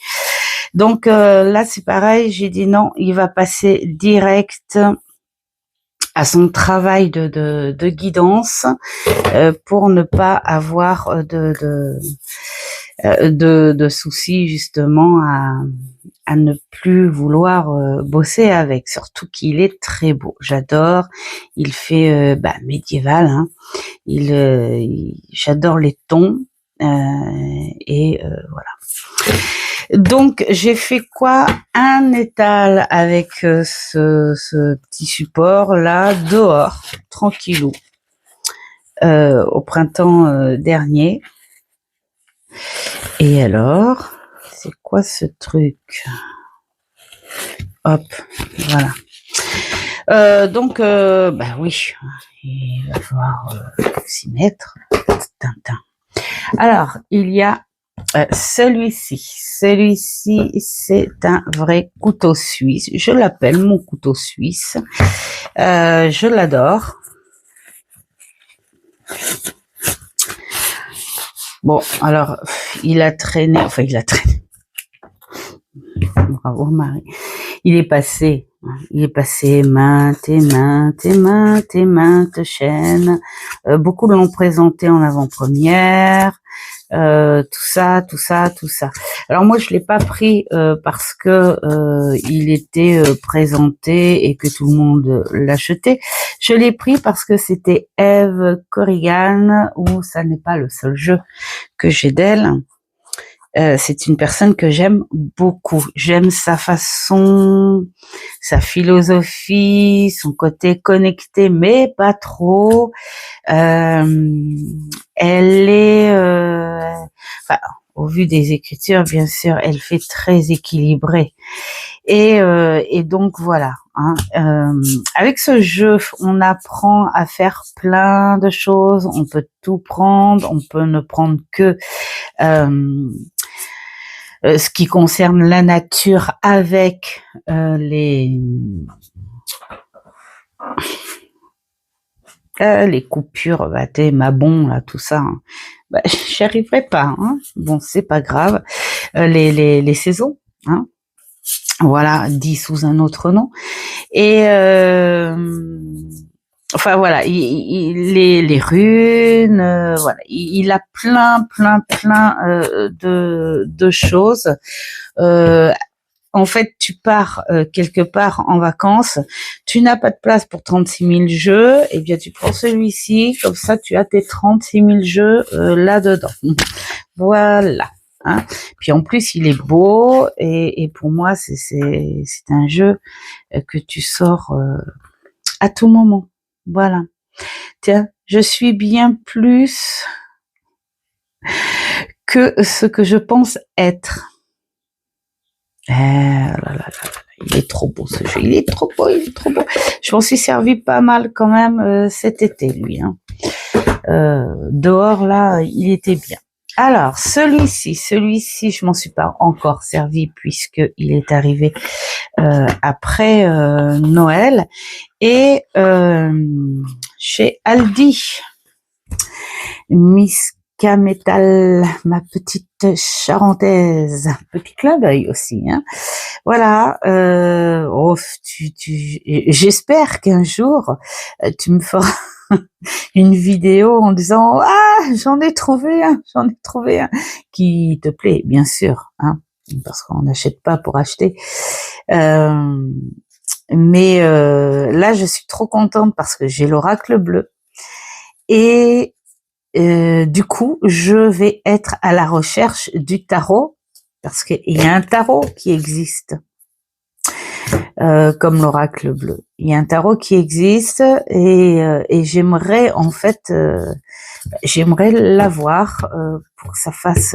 Donc là c'est pareil, j'ai dit non, il va passer direct à son travail de guidance, pour ne pas avoir de soucis justement à ne plus vouloir bosser avec. Surtout qu'il est très beau, j'adore. Il fait médiéval, hein. J'adore les tons, et voilà. Donc j'ai fait quoi? Un étal avec ce petit support là, dehors, tranquillou, au printemps dernier. Et alors, c'est quoi ce truc? Hop, voilà. Donc oui, il va falloir s'y mettre. Tintin. Alors, il y a celui-ci, c'est un vrai couteau suisse. Je l'appelle mon couteau suisse. Je l'adore. Bon, alors, il a traîné. Bravo Marie. Il est passé maintes et maintes chaînes. Beaucoup l'ont présenté en avant-première. Tout ça. Alors moi je l'ai pas pris parce que il était présenté et que tout le monde l'achetait. Je l'ai pris parce que c'était Eve Corrigan, où ça n'est pas le seul jeu que j'ai d'elle. C'est une personne que j'aime beaucoup. J'aime sa façon, sa philosophie, son côté connecté, mais pas trop. Elle est, au vu des écritures, bien sûr, elle fait très équilibrée. Et donc voilà. Hein, avec ce jeu, on apprend à faire plein de choses. On peut tout prendre. On peut ne prendre que ce qui concerne la nature, avec les coupures, Mabon, là, tout ça. Hein. J'y arriverai pas. Hein. Bon, c'est pas grave. Les saisons, hein. Voilà, dit sous un autre nom. Et enfin voilà, les runes, voilà, il a plein de choses. En fait, tu pars quelque part en vacances, tu n'as pas de place pour 36 000 jeux, et bien tu prends celui-ci, comme ça tu as tes 36 000 jeux là-dedans. Voilà. Hein. Puis en plus, il est beau, et pour moi, c'est un jeu que tu sors à tout moment. Voilà. Tiens, je suis bien plus que ce que je pense être. Il est trop beau ce jeu, il est trop beau. Je m'en suis servi pas mal quand même cet été, lui. Hein. Dehors, là, il était bien. Alors, celui-ci, je m'en suis pas encore servi puisque il est arrivé après Noël, et chez Aldi, Miska Metal, ma petite charentaise, petit clin d'œil aussi, hein. Voilà, j'espère qu'un jour tu me feras une vidéo en disant ah j'en ai trouvé un, qui te plaît, bien sûr, hein, parce qu'on n'achète pas pour acheter. Mais là, je suis trop contente parce que j'ai l'oracle bleu et du coup, je vais être à la recherche du tarot parce qu'il y a un tarot qui existe. Comme l'oracle bleu. Il y a un tarot qui existe et j'aimerais en fait, j'aimerais l'avoir pour que ça fasse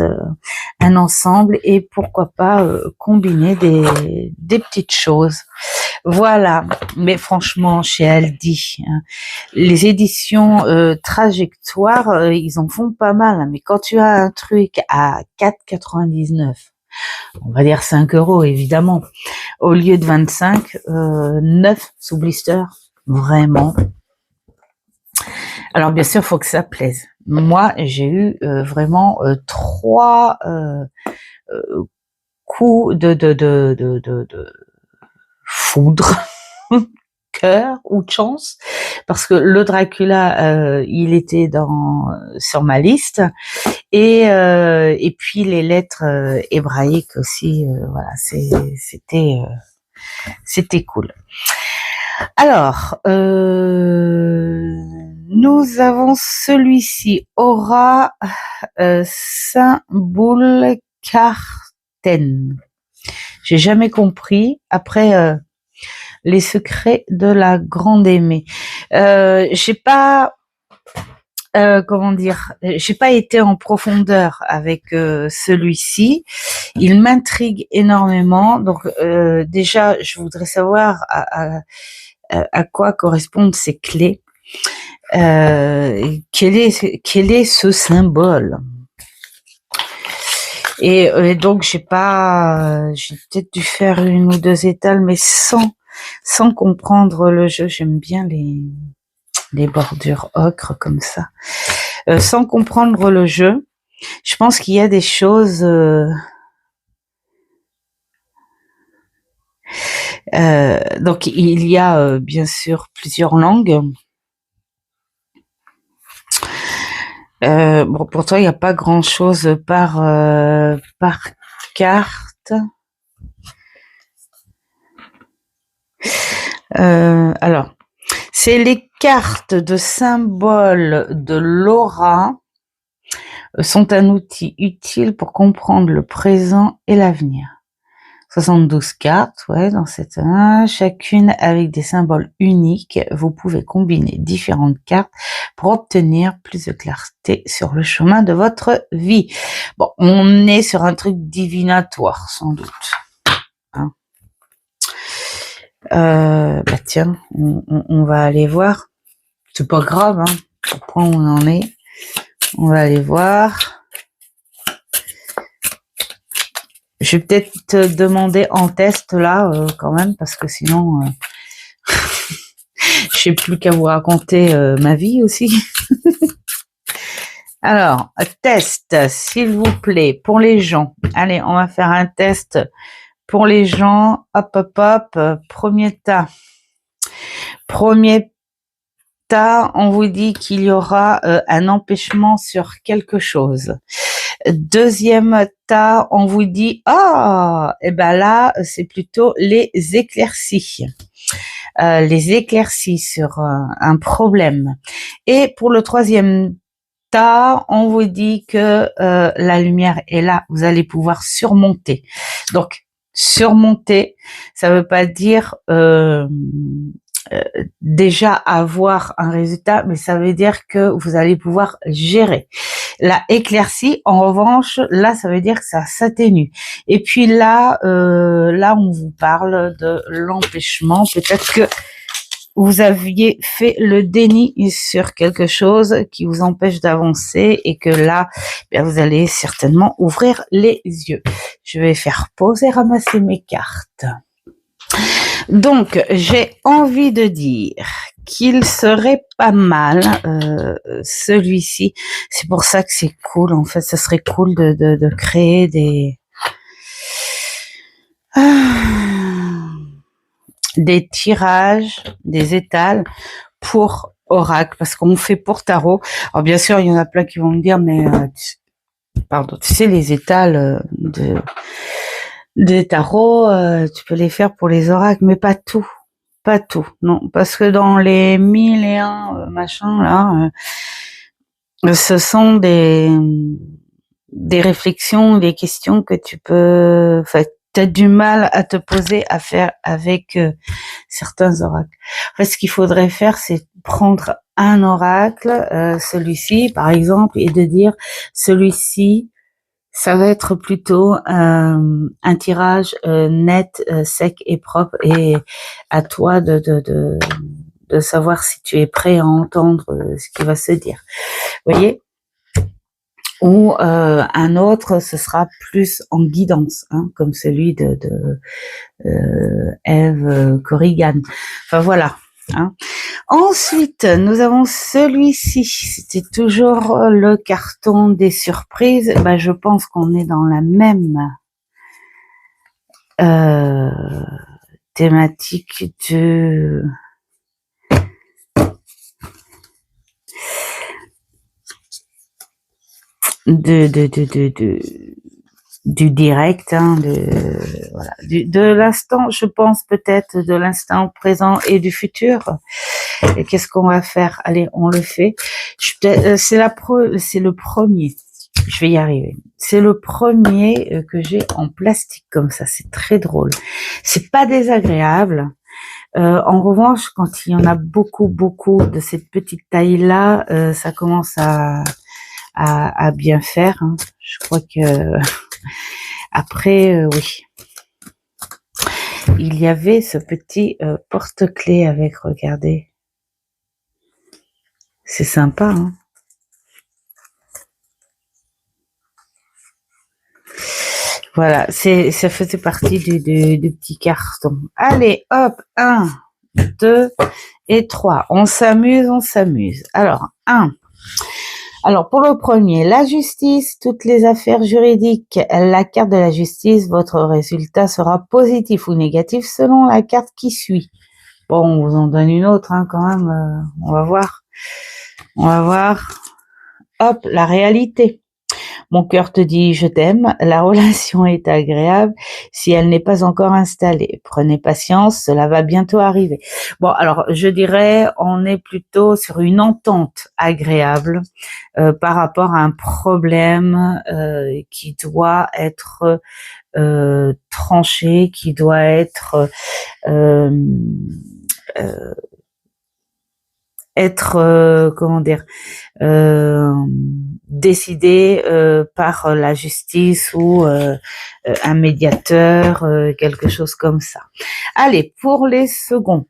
un ensemble et pourquoi pas combiner des petites choses. Voilà, mais franchement, chez Aldi, hein, les éditions Trajectoire, ils en font pas mal, hein, mais quand tu as un truc à 4,99, on va dire 5 € évidemment, au lieu de 25, 9 sous blister, vraiment. Alors bien sûr, faut que ça plaise. Moi, j'ai eu vraiment 3 coups de foudre, cœur ou de chance, parce que le Dracula, il était sur ma liste, et puis les lettres hébraïques aussi, voilà, c'était cool. Alors, nous avons celui-ci, Aura Saint-Boul Carten. J'ai jamais compris. Après, les secrets de la grande aimée. J'ai pas, comment dire, j'ai pas été en profondeur avec celui-ci. Il m'intrigue énormément. Donc déjà, je voudrais savoir à quoi correspondent ces clés. Quel est ce symbole? Et donc j'ai peut-être dû faire 1 ou 2 étals, mais sans comprendre le jeu. J'aime bien les bordures ocre comme ça. Sans comprendre le jeu, je pense qu'il y a des choses. Donc il y a bien sûr plusieurs langues. Bon, pourtant il n'y a pas grand-chose par carte. Alors, c'est les cartes de symboles de l'aura sont un outil utile pour comprendre le présent et l'avenir. 72 cartes, ouais, dans cette chacune avec des symboles uniques. Vous pouvez combiner différentes cartes pour obtenir plus de clarté sur le chemin de votre vie. Bon, on est sur un truc divinatoire, sans doute. Hein. Bah tiens, on va aller voir. C'est pas grave, hein, au point où on en est. On va aller voir. Je vais peut-être te demander en test là, quand même, parce que sinon, je n'ai plus qu'à vous raconter ma vie aussi. Alors, test, s'il vous plaît, pour les gens. Allez, on va faire un test pour les gens. Hop, hop, hop. Premier tas. On vous dit qu'il y aura un empêchement sur quelque chose. Deuxième tas, on vous dit et ben là c'est plutôt les éclaircies. Les éclaircies sur un problème. Et pour le troisième tas, on vous dit que la lumière est là, vous allez pouvoir surmonter. Donc surmonter, ça veut pas dire déjà avoir un résultat, mais ça veut dire que vous allez pouvoir gérer. La éclaircie, en revanche, là, ça veut dire que ça s'atténue. Et puis là, on vous parle de l'empêchement. Peut-être que vous aviez fait le déni sur quelque chose qui vous empêche d'avancer et que là, bien, vous allez certainement ouvrir les yeux. Je vais faire pause et ramasser mes cartes. Donc, j'ai envie de dire qu'il serait pas mal celui-ci. C'est pour ça que c'est cool. En fait, ça serait cool de créer des tirages, des étals pour oracle, parce qu'on fait pour tarot. Alors bien sûr, il y en a plein qui vont me dire, mais pardon, tu sais, les étals des tarots, tu peux les faire pour les oracles, mais pas tout. Pas tout, non, parce que dans les 1001 machins là, ce sont des réflexions, des questions que tu peux, enfin, t'as du mal à te poser à faire avec certains oracles. En fait, ce qu'il faudrait faire, c'est prendre un oracle, celui-ci par exemple, et de dire celui-ci, ça va être plutôt un tirage net, sec et propre, et à toi de savoir si tu es prêt à entendre ce qui va se dire. Vous voyez? Ou un autre, ce sera plus en guidance, hein, comme celui de Eve Corrigan. Enfin voilà. Hein. Ensuite, nous avons celui-ci. C'était toujours le carton des surprises. Ben, je pense qu'on est dans la même thématique du direct, hein, voilà, de l'instant, je pense peut-être de l'instant présent et du futur. Et qu'est-ce qu'on va faire? Allez, on le fait. C'est le premier. Je vais y arriver. C'est le premier que j'ai en plastique comme ça. C'est très drôle. C'est pas désagréable. En revanche, quand il y en a beaucoup de cette petite taille-là, ça commence à bien faire. Hein. Je crois que après, oui. Il y avait ce petit porte-clés avec, regardez. C'est sympa, hein. Voilà, ça faisait partie du petit carton. Allez, hop, 1, 2 et 3. On s'amuse. Alors, 1. Alors, pour le premier, la justice, toutes les affaires juridiques, la carte de la justice, votre résultat sera positif ou négatif selon la carte qui suit. Bon, on vous en donne une autre, hein, quand même. On va voir. Hop, la réalité. Mon cœur te dit je t'aime, la relation est agréable si elle n'est pas encore installée. Prenez patience, cela va bientôt arriver. Bon, alors je dirais on est plutôt sur une entente agréable par rapport à un problème qui doit être tranché, qui doit être comment dire, décidé par la justice ou un médiateur, quelque chose comme ça. Allez, pour les seconds,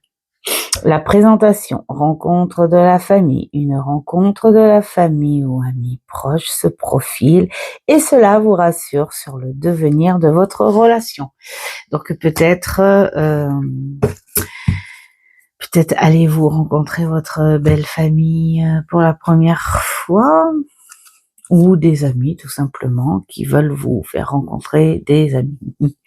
la présentation, rencontre de la famille, une rencontre de la famille ou amis proches se profile et cela vous rassure sur le devenir de votre relation. Donc peut-être allez-vous rencontrer votre belle famille pour la première fois, ou des amis tout simplement qui veulent vous faire rencontrer des amis.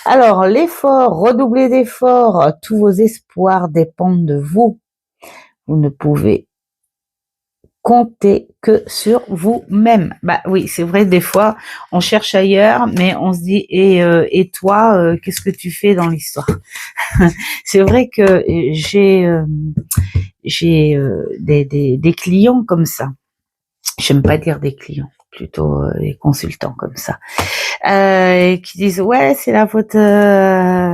Alors l'effort, redoublez d'efforts, tous vos espoirs dépendent de vous. Vous ne pouvez compter que sur vous-même. Bah oui, c'est vrai, des fois on cherche ailleurs, mais on se dit et toi, qu'est-ce que tu fais dans l'histoire? C'est vrai que j'ai des clients comme ça. J'aime pas dire des clients, plutôt des consultants comme ça, qui disent ouais, c'est la faute à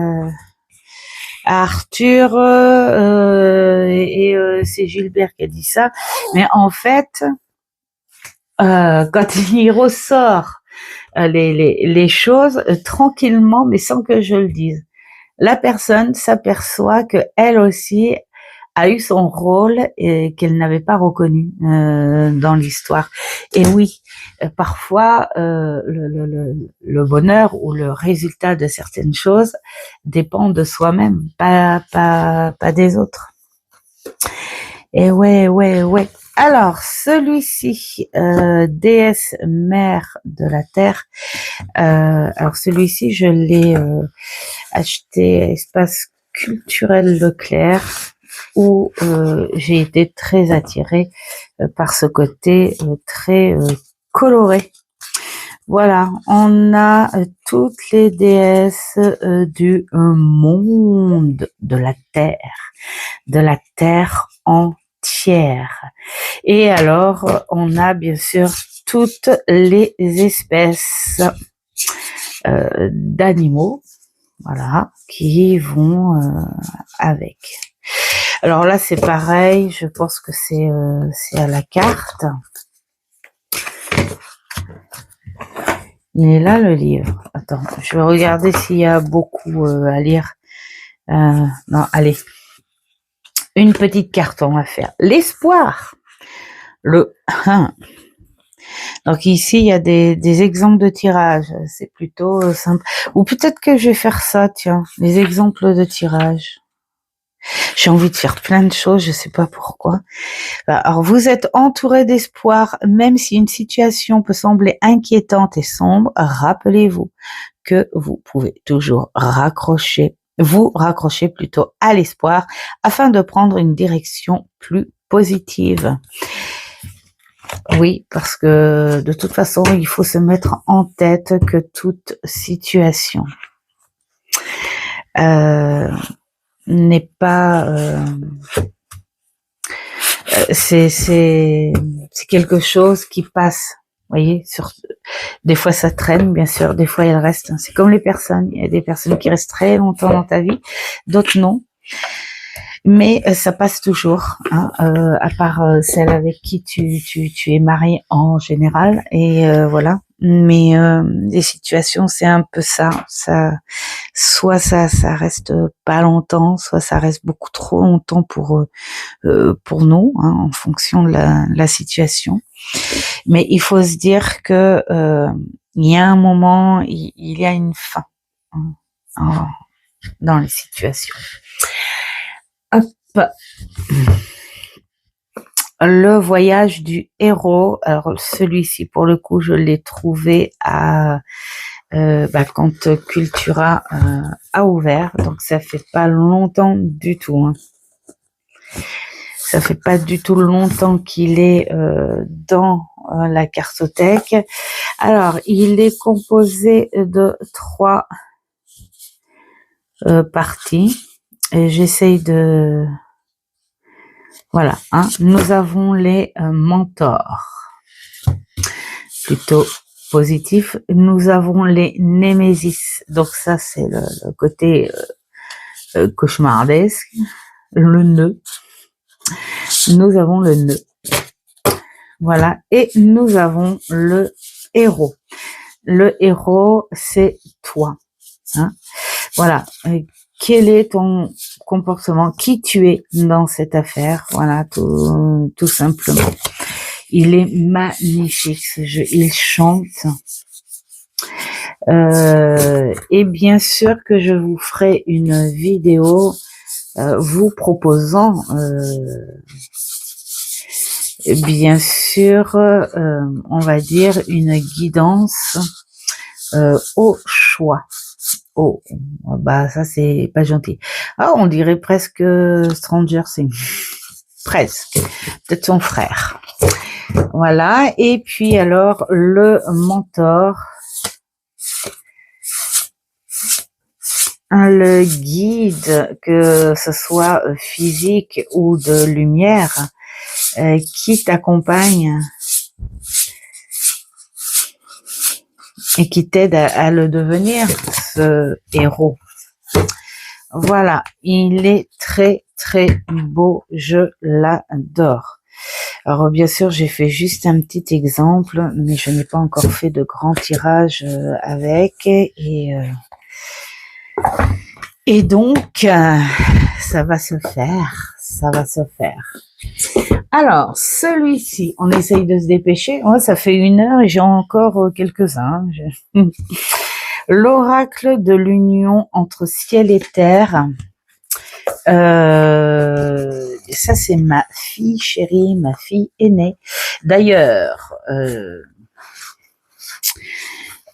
Arthur c'est Gilbert qui a dit ça, mais en fait quand il ressort les choses tranquillement, mais sans que je le dise, la personne s'aperçoit que elle aussi a eu son rôle et qu'elle n'avait pas reconnu dans l'histoire. Et oui, parfois le bonheur ou le résultat de certaines choses dépend de soi-même, pas des autres. Et ouais. Alors celui-ci, déesse mère de la terre. Alors celui-ci, je l'ai acheté à Espace Culturel Leclerc. où j'ai été très attirée par ce côté très coloré. Voilà, on a toutes les déesses du monde, de la terre entière. Et alors, on a bien sûr toutes les espèces d'animaux, voilà, qui vont avec. Alors là, c'est pareil, je pense que c'est à la carte. Il est là le livre. Attends, je vais regarder s'il y a beaucoup à lire. Non, allez. Une petite carte, on va faire. L'espoir. Le 1. Donc ici, il y a des exemples de tirage. C'est plutôt simple. Ou peut-être que je vais faire ça, tiens. Les exemples de tirage. J'ai envie de faire plein de choses, je sais pas pourquoi. Alors, vous êtes entouré d'espoir, même si une situation peut sembler inquiétante et sombre, rappelez-vous que vous pouvez toujours vous raccrocher plutôt à l'espoir afin de prendre une direction plus positive. Oui, parce que de toute façon, il faut se mettre en tête que toute situation n'est pas c'est quelque chose qui passe, vous voyez, des fois ça traîne, bien sûr, des fois il reste, c'est comme les personnes, il y a des personnes qui restent très longtemps dans ta vie, d'autres non, mais ça passe toujours, hein, à part celle avec qui tu es marié en général, et voilà. Mais les situations, c'est un peu ça. Soit ça reste pas longtemps, soit ça reste beaucoup trop longtemps pour nous, hein, en fonction de la situation. Mais il faut se dire que il y a un moment, il y a une fin, hein, dans les situations. Hop. Le voyage du héros. Alors celui-ci, pour le coup, je l'ai trouvé à quand Cultura a ouvert, donc ça fait pas longtemps du tout. Hein. Ça fait pas du tout longtemps qu'il est dans la cartothèque. Alors, il est composé de 3 parties. Et j'essaye de... Voilà, hein. Nous avons les mentors, plutôt positif. Nous avons les némésis, donc ça c'est le côté cauchemardesque, le nœud. Nous avons le nœud. Voilà, et nous avons le héros. Le héros, c'est toi. Hein, voilà. Quel est ton comportement? Qui tu es dans cette affaire? Voilà, tout simplement. Il est magnifique ce jeu. Il chante. Et bien sûr que je vous ferai une vidéo vous proposant bien sûr, on va dire une guidance au choix. Oh, bah ça c'est pas gentil. Ah, on dirait presque Stranger Things. Presque. Peut-être son frère. Voilà. Et puis alors le mentor, le guide, que ce soit physique ou de lumière, qui t'accompagne et qui t'aide à le devenir, ce héros. Voilà, il est très très beau, je l'adore. Alors bien sûr, j'ai fait juste un petit exemple, mais je n'ai pas encore fait de grand tirage avec, et donc ça va se faire, ça va se faire. Alors, celui-ci, on essaye de se dépêcher. Oh, ça fait 1 heure et j'ai encore quelques-uns. L'oracle de l'union entre ciel et terre. Ça, c'est ma fille chérie, ma fille aînée. D'ailleurs,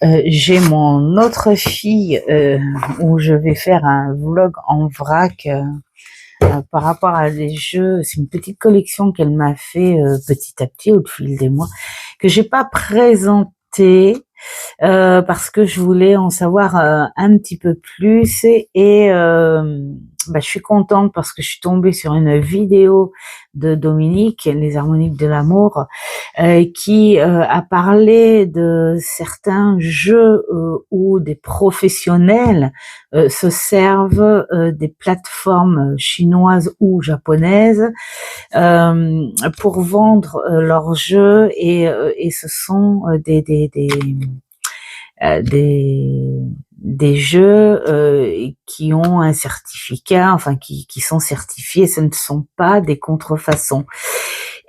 j'ai mon autre fille où je vais faire un vlog en vrac par rapport à des jeux. C'est une petite collection qu'elle m'a fait petit à petit au fil des mois, que j'ai pas présenté parce que je voulais en savoir un petit peu plus et je suis contente parce que je suis tombée sur une vidéo de Dominique, les harmoniques de l'amour, qui a parlé de certains jeux où des professionnels se servent des plateformes chinoises ou japonaises pour vendre leurs jeux et ce sont des jeux qui ont un certificat, enfin qui sont certifiés, ce ne sont pas des contrefaçons.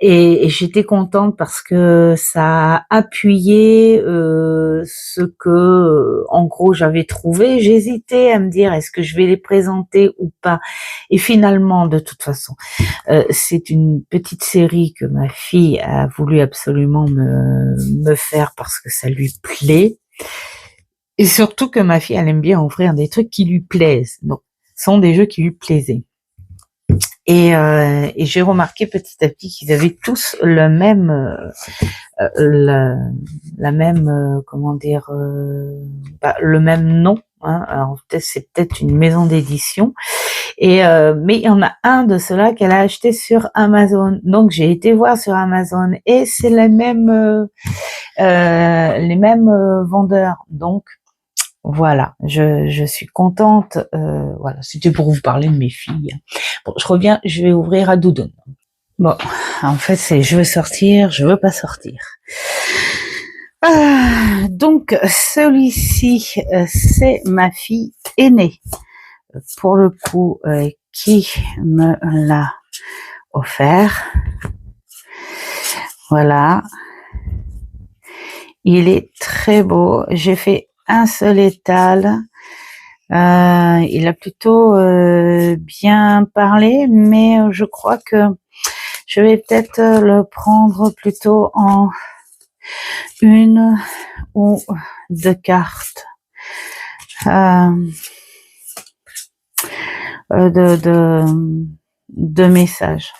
Et j'étais contente parce que ça a appuyé ce que, en gros, j'avais trouvé. J'hésitais à me dire est-ce que je vais les présenter ou pas. Et finalement, de toute façon, c'est une petite série que ma fille a voulu absolument me faire parce que ça lui plaît. Et surtout que ma fille, elle aime bien offrir des trucs qui lui plaisent. Donc, ce sont des jeux qui lui plaisaient. Et j'ai remarqué petit à petit qu'ils avaient tous le même, la même, comment dire, le même nom. Hein. Alors c'est peut-être une maison d'édition. Et mais il y en a un de ceux-là qu'elle a acheté sur Amazon. Donc j'ai été voir sur Amazon et c'est les mêmes vendeurs. Donc voilà, je suis contente. Voilà, c'était pour vous parler de mes filles. Bon, je reviens, je vais ouvrir à Doudoune. Bon, en fait, c'est je veux sortir, je veux pas sortir. Donc, celui-ci, c'est ma fille aînée, pour le coup, qui me l'a offert. Voilà. Il est très beau. J'ai fait un seul étal. Il a plutôt bien parlé, mais je crois que je vais peut-être le prendre plutôt en une ou deux cartes de messages,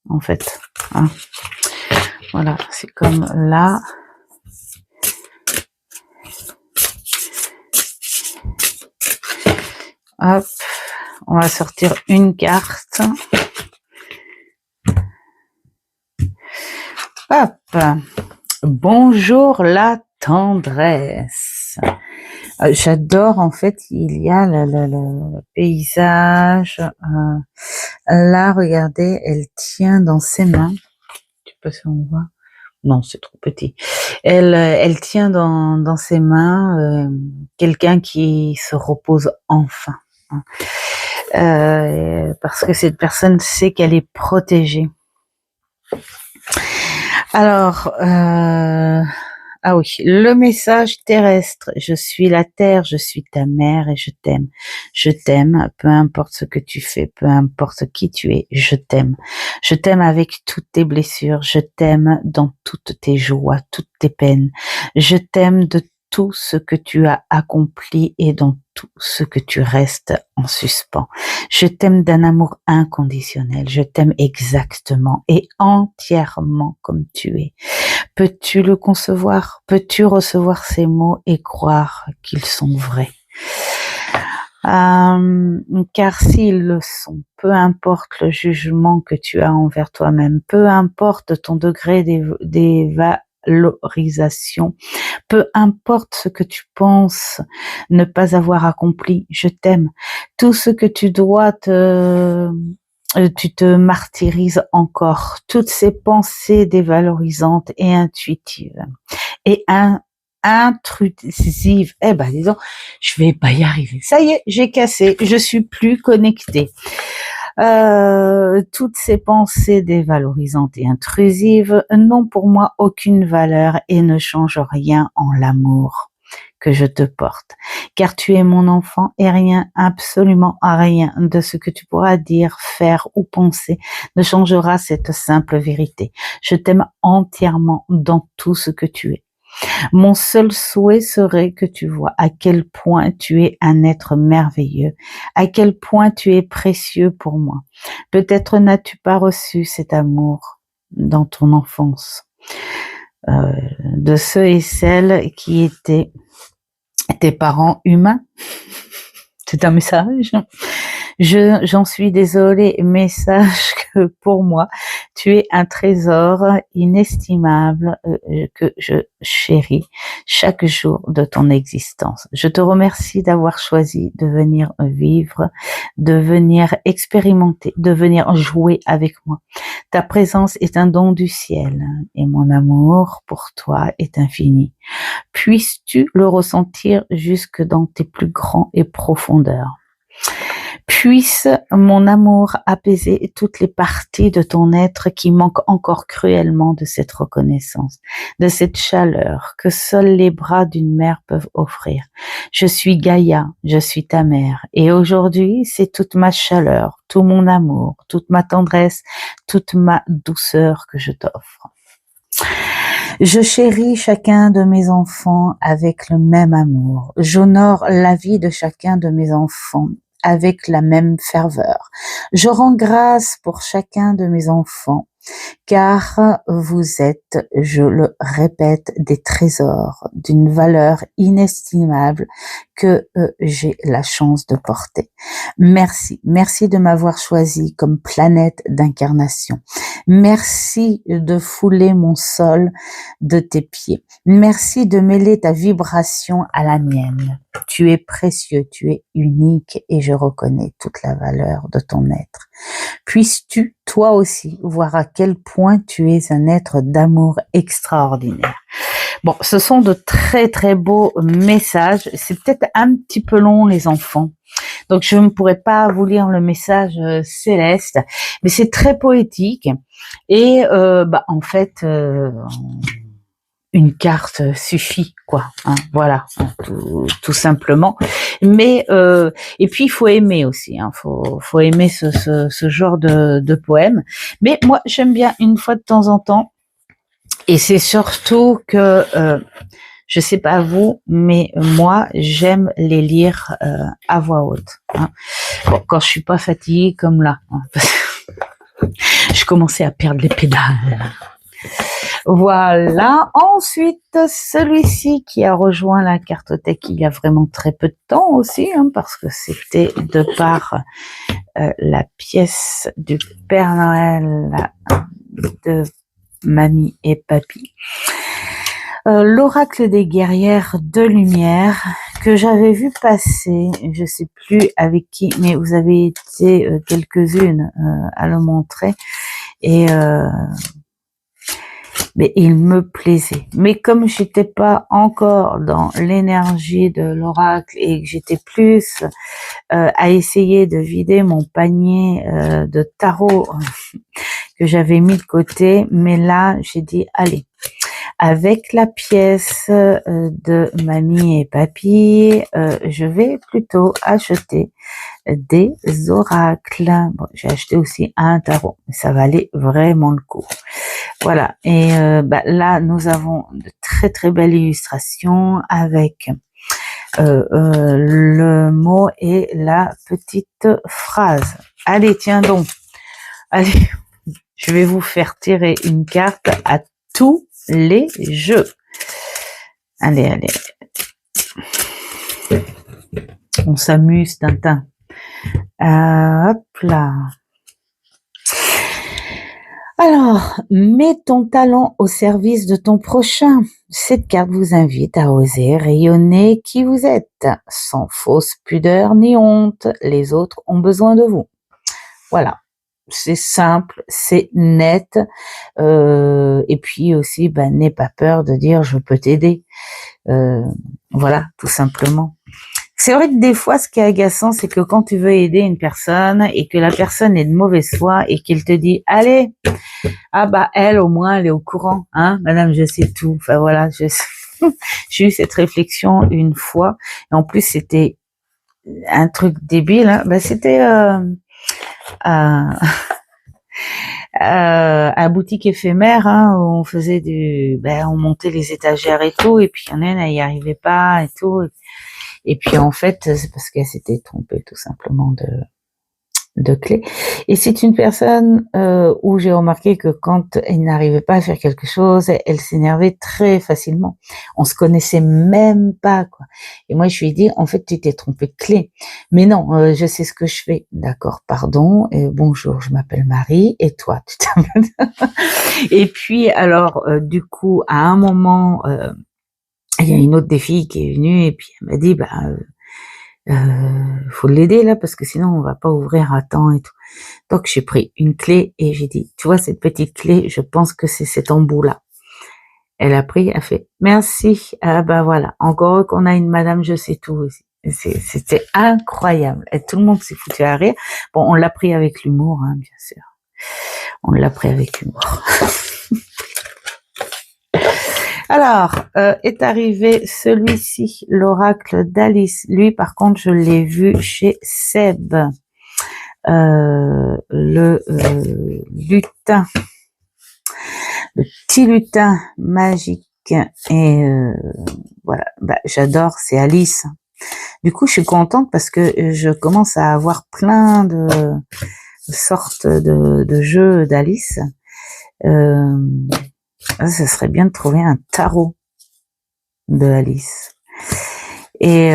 en fait. Hein. Voilà, c'est comme là. Hop, on va sortir une carte. Hop, bonjour la tendresse. J'adore, en fait, il y a le paysage. Là, regardez, elle tient dans ses mains. Je sais pas si on voit. Non, c'est trop petit. Elle tient dans ses mains quelqu'un qui se repose enfin. Parce que cette personne sait qu'elle est protégée. Alors, ah oui, le message terrestre. Je suis la terre, je suis ta mère et je t'aime. Je t'aime, peu importe ce que tu fais, peu importe qui tu es, je t'aime. Je t'aime avec toutes tes blessures, je t'aime dans toutes tes joies, toutes tes peines. Je t'aime de tout ce que tu as accompli et dans tout ce que tu restes en suspens. Je t'aime d'un amour inconditionnel. Je t'aime exactement et entièrement comme tu es. Peux-tu le concevoir? Peux-tu recevoir ces mots et croire qu'ils sont vrais? Car s'ils le sont, peu importe le jugement que tu as envers toi-même, peu importe ton degré d'évalorisation, peu importe ce que tu penses ne pas avoir accompli, je t'aime. Tout ce que tu dois tu te martyrises encore. Toutes ces pensées dévalorisantes et intuitives et intrusives. Eh ben, disons, je vais pas y arriver. Ça y est, j'ai cassé. Je suis plus connectée. Toutes ces pensées dévalorisantes et intrusives n'ont pour moi aucune valeur et ne changent rien en l'amour que je te porte, car tu es mon enfant et rien, absolument rien de ce que tu pourras dire, faire ou penser ne changera cette simple vérité. Je t'aime entièrement dans tout ce que tu es. Mon seul souhait serait que tu vois à quel point tu es un être merveilleux, à quel point tu es précieux pour moi. Peut-être n'as-tu pas reçu cet amour dans ton enfance, de ceux et celles qui étaient tes parents humains. C'est un message. J'en suis désolée, mais sache que pour moi, tu es un trésor inestimable que je chéris chaque jour de ton existence. Je te remercie d'avoir choisi de venir vivre, de venir expérimenter, de venir jouer avec moi. Ta présence est un don du ciel et mon amour pour toi est infini. Puisses-tu le ressentir jusque dans tes plus grands et profondeurs. Puisse mon amour apaiser toutes les parties de ton être qui manquent encore cruellement de cette reconnaissance, de cette chaleur que seuls les bras d'une mère peuvent offrir. Je suis Gaïa, je suis ta mère, et aujourd'hui c'est toute ma chaleur, tout mon amour, toute ma tendresse, toute ma douceur que je t'offre. Je chéris chacun de mes enfants avec le même amour. J'honore la vie de chacun de mes enfants avec la même ferveur. Je rends grâce pour chacun de mes enfants, car vous êtes, je le répète, des trésors d'une valeur inestimable que j'ai la chance de porter. Merci, merci de m'avoir choisi comme planète d'incarnation. Merci de fouler mon sol de tes pieds. Merci de mêler ta vibration à la mienne. Tu es précieux, tu es unique et je reconnais toute la valeur de ton être. Puisses-tu, toi aussi, voir à quel point tu es un être d'amour extraordinaire. Bon, ce sont de très très beaux messages. C'est peut-être un petit peu long, les enfants. Donc, je ne pourrais pas vous lire le message céleste, mais c'est très poétique. Et en fait, une carte suffit, quoi. Hein, voilà, tout simplement. Mais et puis il faut aimer aussi. Hein, faut aimer ce genre de poème. Mais moi, j'aime bien une fois de temps en temps. Et c'est surtout que je sais pas vous, mais moi j'aime les lire à voix haute. Hein. Bon, quand je suis pas fatiguée comme là, hein, je commençais à perdre les pédales. Voilà. Ensuite, celui-ci qui a rejoint la cartothèque il y a vraiment très peu de temps aussi, hein, parce que c'était de par la pièce du Père Noël de Mamie et Papy. L'oracle des guerrières de lumière que j'avais vu passer, je sais plus avec qui, mais vous avez été quelques-unes à le montrer et mais il me plaisait. Mais comme j'étais pas encore dans l'énergie de l'oracle et que j'étais plus à essayer de vider mon panier de tarot que j'avais mis de côté, mais là j'ai dit allez, avec la pièce de Mamie et Papy, je vais plutôt acheter des oracles. Bon, j'ai acheté aussi un tarot, mais ça valait vraiment le coup. Voilà, et là nous avons de très très belles illustrations avec le mot et la petite phrase. Allez, tiens donc, allez, je vais vous faire tirer une carte à tous les jeux. Allez, allez. On s'amuse, Tintin. Hop là. Alors, mets ton talent au service de ton prochain. Cette carte vous invite à oser rayonner qui vous êtes, sans fausse pudeur ni honte. Les autres ont besoin de vous. Voilà. C'est simple, c'est net, et puis aussi, n'aie pas peur de dire je peux t'aider, voilà, tout simplement. C'est vrai que des fois, ce qui est agaçant, c'est que quand tu veux aider une personne et que la personne est de mauvaise foi et qu'elle te dit allez, elle au moins elle est au courant, hein, madame, je sais tout. Enfin voilà, j'ai eu cette réflexion une fois, et en plus c'était un truc débile, hein. C'était à boutique éphémère, hein, où on faisait on montait les étagères et tout, et puis il y en a une, elle y arrivait pas et tout. Et puis en fait, c'est parce qu'elle s'était trompée tout simplement de clé. Et c'est une personne où j'ai remarqué que quand elle n'arrivait pas à faire quelque chose, elle s'énervait très facilement. On se connaissait même pas, quoi. Et moi, je lui ai dit, en fait, tu t'es trompé de clé. Mais non, je sais ce que je fais. D'accord, pardon. Et bonjour, je m'appelle Marie. Et toi, tu t'appelles. Et puis, alors, du coup, à un moment, il y a une autre des filles qui est venue et puis elle m'a dit, faut l'aider là parce que sinon on va pas ouvrir à temps et tout. Donc j'ai pris une clé et j'ai dit, tu vois cette petite clé, je pense que c'est cet embout là. Elle a pris, elle a fait merci. Ah ben voilà, encore qu'on a une madame je sais tout aussi. C'était incroyable. Et tout le monde s'est foutu à rire. Bon, on l'a pris avec l'humour, hein, bien sûr. On l'a pris avec l'humour. Alors, est arrivé celui-ci, l'oracle d'Alice. Lui, par contre, je l'ai vu chez Seb. Le lutin, le petit lutin magique. Et voilà, j'adore, c'est Alice. Du coup, je suis contente parce que je commence à avoir plein de sortes de jeux d'Alice. Ça serait bien de trouver un tarot de Alice. Et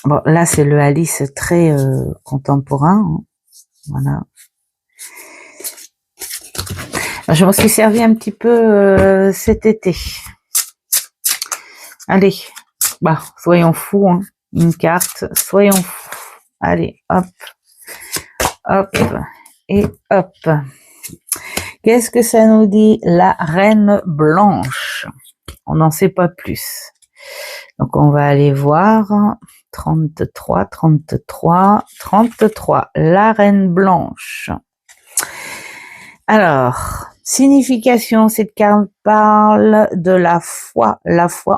bon, là c'est le Alice très contemporain, hein. Voilà. Je m'en suis servi un petit peu cet été. Allez, soyons fous, hein. Une carte, soyons fous. Allez, hop, hop et hop. Qu'est-ce que ça nous dit? La reine blanche. On n'en sait pas plus. Donc on va aller voir. 33, 33, 33. La reine blanche. Alors, signification, cette carte parle de la foi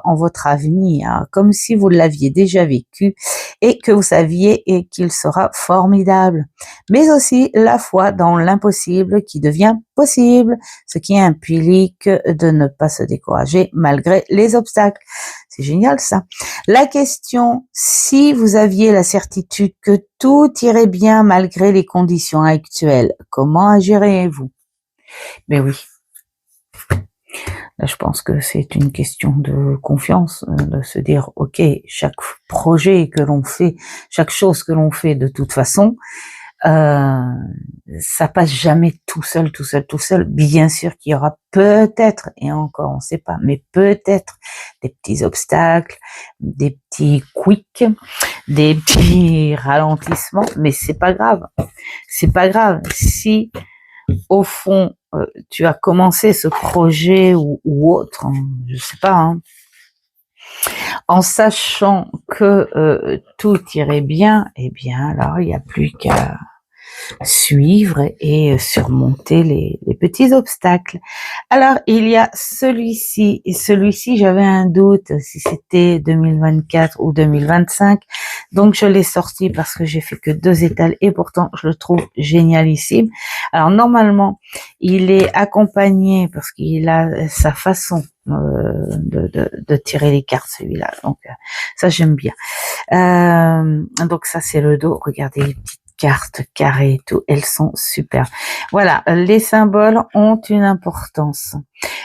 en votre avenir, comme si vous l'aviez déjà vécu et que vous saviez et qu'il sera formidable, mais aussi la foi dans l'impossible qui devient possible, ce qui implique de ne pas se décourager malgré les obstacles. C'est génial ça. La question, si vous aviez la certitude que tout irait bien malgré les conditions actuelles, comment agiriez-vous? Mais oui, là je pense que c'est une question de confiance, de se dire ok, chaque projet que l'on fait, chaque chose que l'on fait de toute façon, ça passe jamais tout seul. Bien sûr qu'il y aura peut-être, et encore on sait pas, mais peut-être des petits obstacles, des petits quicks, des petits ralentissements, mais c'est pas grave. C'est pas grave. Si au fond, tu as commencé ce projet ou autre, hein, je sais pas, hein, en sachant que tout irait bien, eh bien alors il n'y a plus qu'à suivre et surmonter les petits obstacles. Alors il y a celui-ci, et celui-ci j'avais un doute si c'était 2024 ou 2025, donc je l'ai sorti parce que j'ai fait que 2 étals et pourtant je le trouve génialissime. Alors normalement il est accompagné parce qu'il a sa façon de tirer les cartes, celui-là, donc ça j'aime bien. Donc ça c'est le dos, regardez les petites cartes carrées et tout, elles sont super. Voilà, les symboles ont une importance.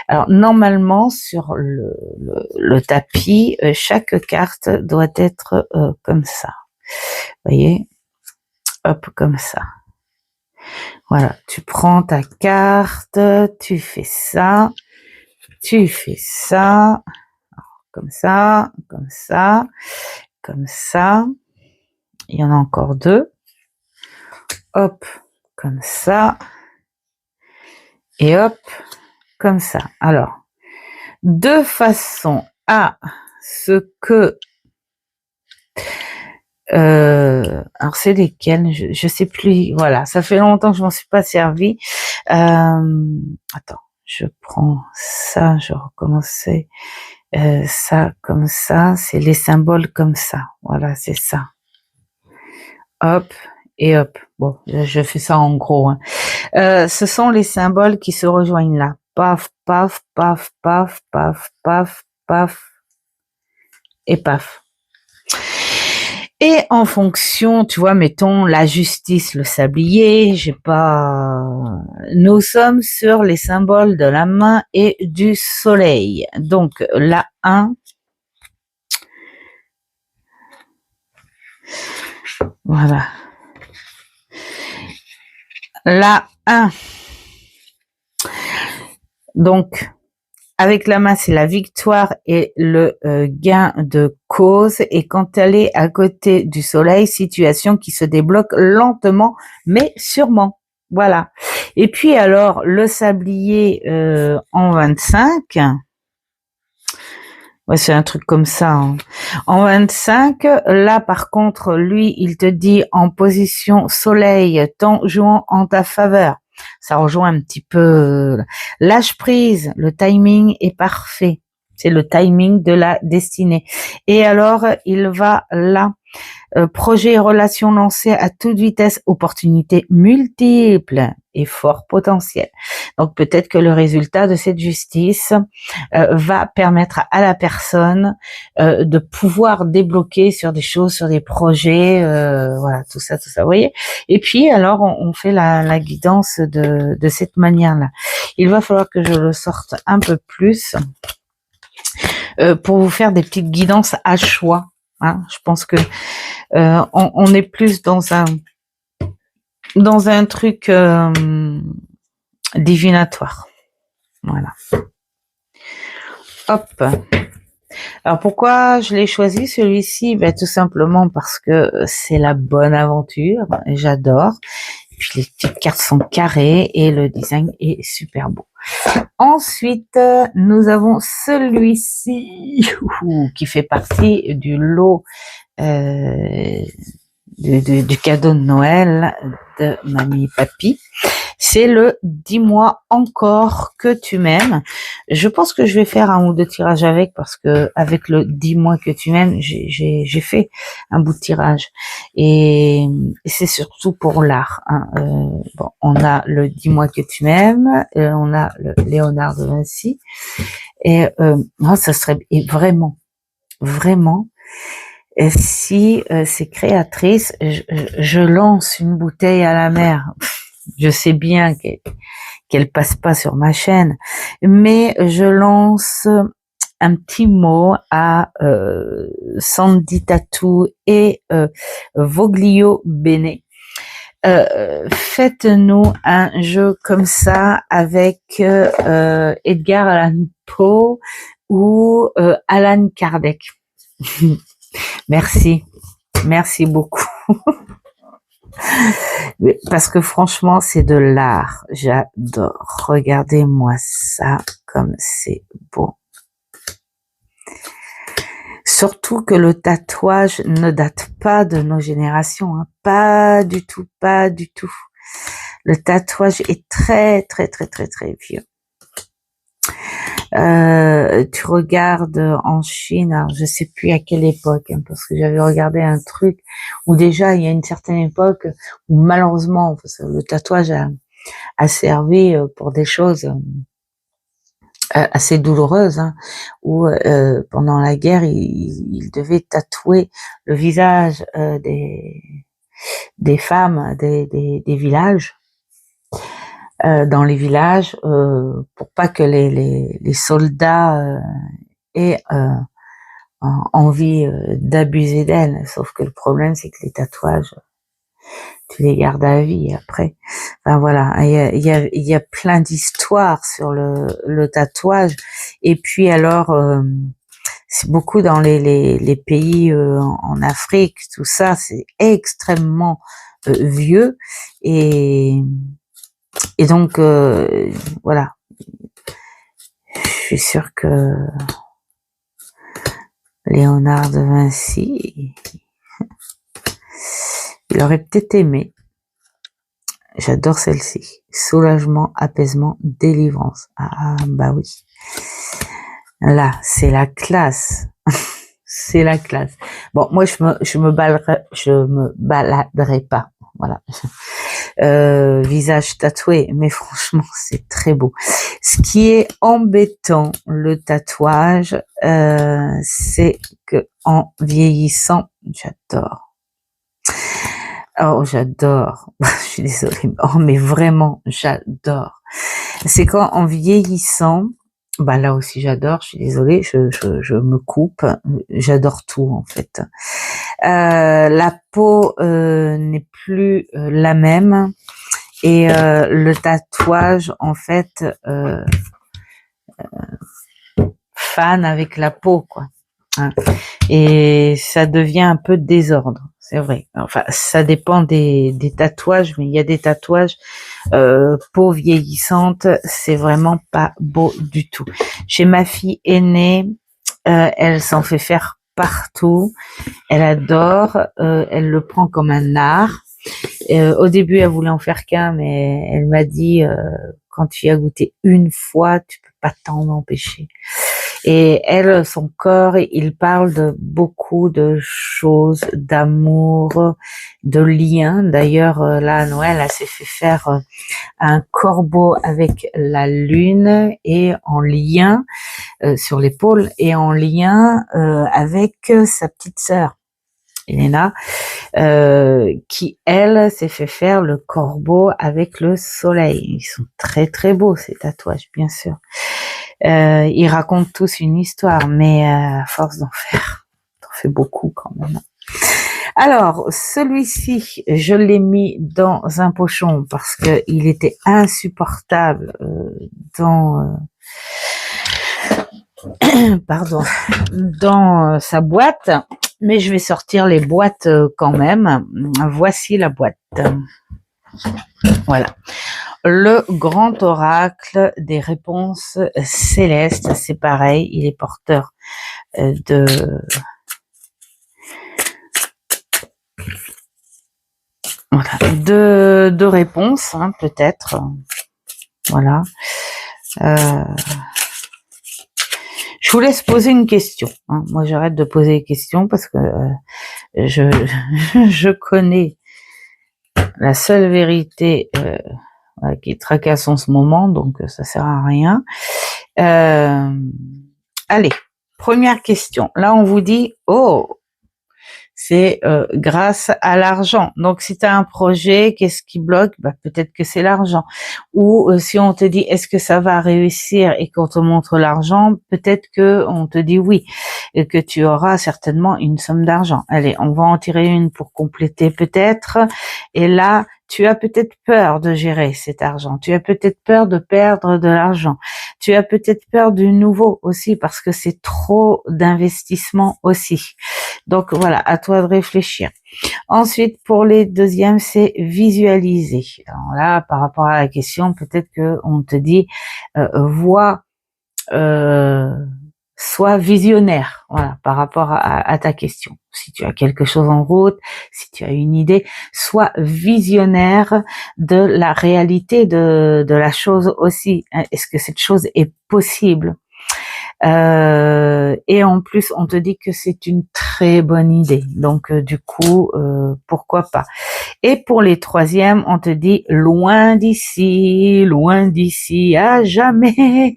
Alors normalement sur le tapis, chaque carte doit être comme ça. Vous voyez, hop, comme ça. Voilà, tu prends ta carte, tu fais ça, comme ça, comme ça, comme ça. Il y en a encore 2. Hop, comme ça. Et hop, comme ça. Alors, de façon à ce que... alors c'est lesquels, je sais plus. Voilà, ça fait longtemps que je m'en suis pas servi. Attends, je prends ça, je recommençais ça comme ça. C'est les symboles comme ça. Voilà, c'est ça. Hop et hop. Bon, je fais ça en gros, hein. Ce sont les symboles qui se rejoignent là. Paf, paf, paf, paf, paf, paf, paf et paf. Et en fonction, tu vois, mettons la justice, le sablier, j'ai pas. Nous sommes sur les symboles de la main et du soleil. Donc la 1. Voilà. La 1. Donc, avec la main, c'est la victoire et le gain de cause. Et quand elle est à côté du soleil, situation qui se débloque lentement, mais sûrement. Voilà. Et puis alors, le sablier en 25. Ouais, c'est un truc comme ça. Hein. En 25, là par contre, lui, il te dit en position soleil, temps jouant en ta faveur. Ça rejoint un petit peu. Lâche prise, le timing est parfait. C'est le timing de la destinée. Et alors, il va là. Projet et relations lancés à toute vitesse, opportunités multiples et fort potentiel. Donc peut-être que le résultat de cette justice va permettre à la personne de pouvoir débloquer sur des choses, sur des projets, voilà, tout ça, vous voyez. Et puis alors on fait la guidance de cette manière-là. Il va falloir que je le sorte un peu plus pour vous faire des petites guidances à choix. Hein. Je pense que on est plus dans un truc divinatoire. Voilà. Hop. Alors pourquoi je l'ai choisi celui-ci? Ben, tout simplement parce que c'est la bonne aventure. J'adore. Puis les petites cartes sont carrées et le design est super beau. Ensuite, nous avons celui-ci qui fait partie du lot du cadeau de Noël de mamie et papy. C'est le dis-moi encore que tu m'aimes. Je pense que je vais faire un ou deux tirages avec, parce que avec le dis-moi que tu m'aimes, j'ai fait un bout de tirage. Et c'est surtout pour l'art. Hein. Bon, on a le dis-moi que tu m'aimes, on a le Léonard de Vinci. Et ça serait vraiment, si ces créatrices, je lance une bouteille à la mer. Je sais bien qu'elle passe pas sur ma chaîne, mais je lance un petit mot à Sandy Tattoo et Voglio Bene. Faites-nous un jeu comme ça avec Edgar Allan Poe ou Alan Kardec. Merci beaucoup. Parce que franchement, c'est de l'art. J'adore. Regardez-moi ça, comme c'est beau. Surtout que le tatouage ne date pas de nos générations. Hein. Pas du tout. Le tatouage est très vieux. Tu regardes en Chine, alors je sais plus à quelle époque, hein, parce que j'avais regardé un truc où déjà il y a une certaine époque où malheureusement le tatouage a servi pour des choses assez douloureuses, hein, où pendant la guerre il devait tatouer le visage des femmes des villages. Dans les villages pour pas que les soldats aient envie d'abuser d'elles. Sauf que le problème, c'est que les tatouages, tu les gardes à vie après. Enfin voilà, il y a plein d'histoires sur le tatouage. Et puis alors, c'est beaucoup dans les pays en Afrique, tout ça, c'est extrêmement vieux et donc, voilà, je suis sûre que Léonard de Vinci, il aurait peut-être aimé. J'adore celle-ci. Soulagement, apaisement, délivrance. Ah, bah oui. Là, c'est la classe. C'est la classe. Bon, moi, je me baladerai pas. Voilà. visage tatoué, mais franchement, c'est très beau. Ce qui est embêtant, le tatouage, c'est que en vieillissant, j'adore. Oh, j'adore. Je suis désolée. Oh, mais vraiment, j'adore. C'est quand en vieillissant, bah là aussi j'adore, je suis désolée, je me coupe, j'adore tout en fait. La peau n'est plus la même et le tatouage en fait fan avec la peau quoi. Hein. Et ça devient un peu désordre, c'est vrai. Enfin, ça dépend des tatouages, mais il y a des tatouages peau vieillissante, c'est vraiment pas beau du tout. Chez ma fille aînée, elle s'en fait faire partout, elle adore, elle le prend comme un art. Au début, elle voulait en faire qu'un, mais elle m'a dit quand tu y as goûté une fois, tu peux pas t'en empêcher. Et elle, son corps, il parle de beaucoup de choses, d'amour, de liens. D'ailleurs, là, à Noël, elle s'est fait faire un corbeau avec la lune et en lien sur l'épaule et en lien avec sa petite sœur. Elena, qui elle s'est fait faire le corbeau avec le soleil. Ils sont très très beaux ces tatouages, bien sûr. Ils racontent tous une histoire, mais à force d'en faire, t'en fais beaucoup quand même. Alors, celui-ci, je l'ai mis dans un pochon parce que il était insupportable dans pardon, dans sa boîte, mais je vais sortir les boîtes quand même. Voici la boîte. Voilà. Le grand oracle des réponses célestes, c'est pareil, il est porteur de voilà, de réponses, hein, peut-être. Voilà. Je vous laisse poser une question. Hein. Moi, j'arrête de poser des questions parce que je connais la seule vérité qui tracasse en ce moment, donc ça sert à rien. Allez, première question. Là, on vous dit, oh, c'est grâce à l'argent. Donc, si tu as un projet, qu'est-ce qui bloque? Bah, peut-être que c'est l'argent. Ou si on te dit, est-ce que ça va réussir et qu'on te montre l'argent, peut-être que on te dit oui et que tu auras certainement une somme d'argent. Allez, on va en tirer une pour compléter peut-être. Et là, tu as peut-être peur de gérer cet argent. Tu as peut-être peur de perdre de l'argent. Tu as peut-être peur du nouveau aussi parce que c'est trop d'investissement aussi. Donc voilà, à toi de réfléchir. Ensuite, pour les deuxièmes, c'est visualiser. Alors là, par rapport à la question, peut-être que on te dit vois, sois visionnaire. Voilà, par rapport à ta question. Si tu as quelque chose en route, si tu as une idée, sois visionnaire de la réalité de la chose aussi. Est-ce que cette chose est possible? Et en plus, on te dit que c'est une très bonne idée. Donc, du coup, pourquoi pas. Et pour les troisièmes, on te dit loin d'ici, à jamais.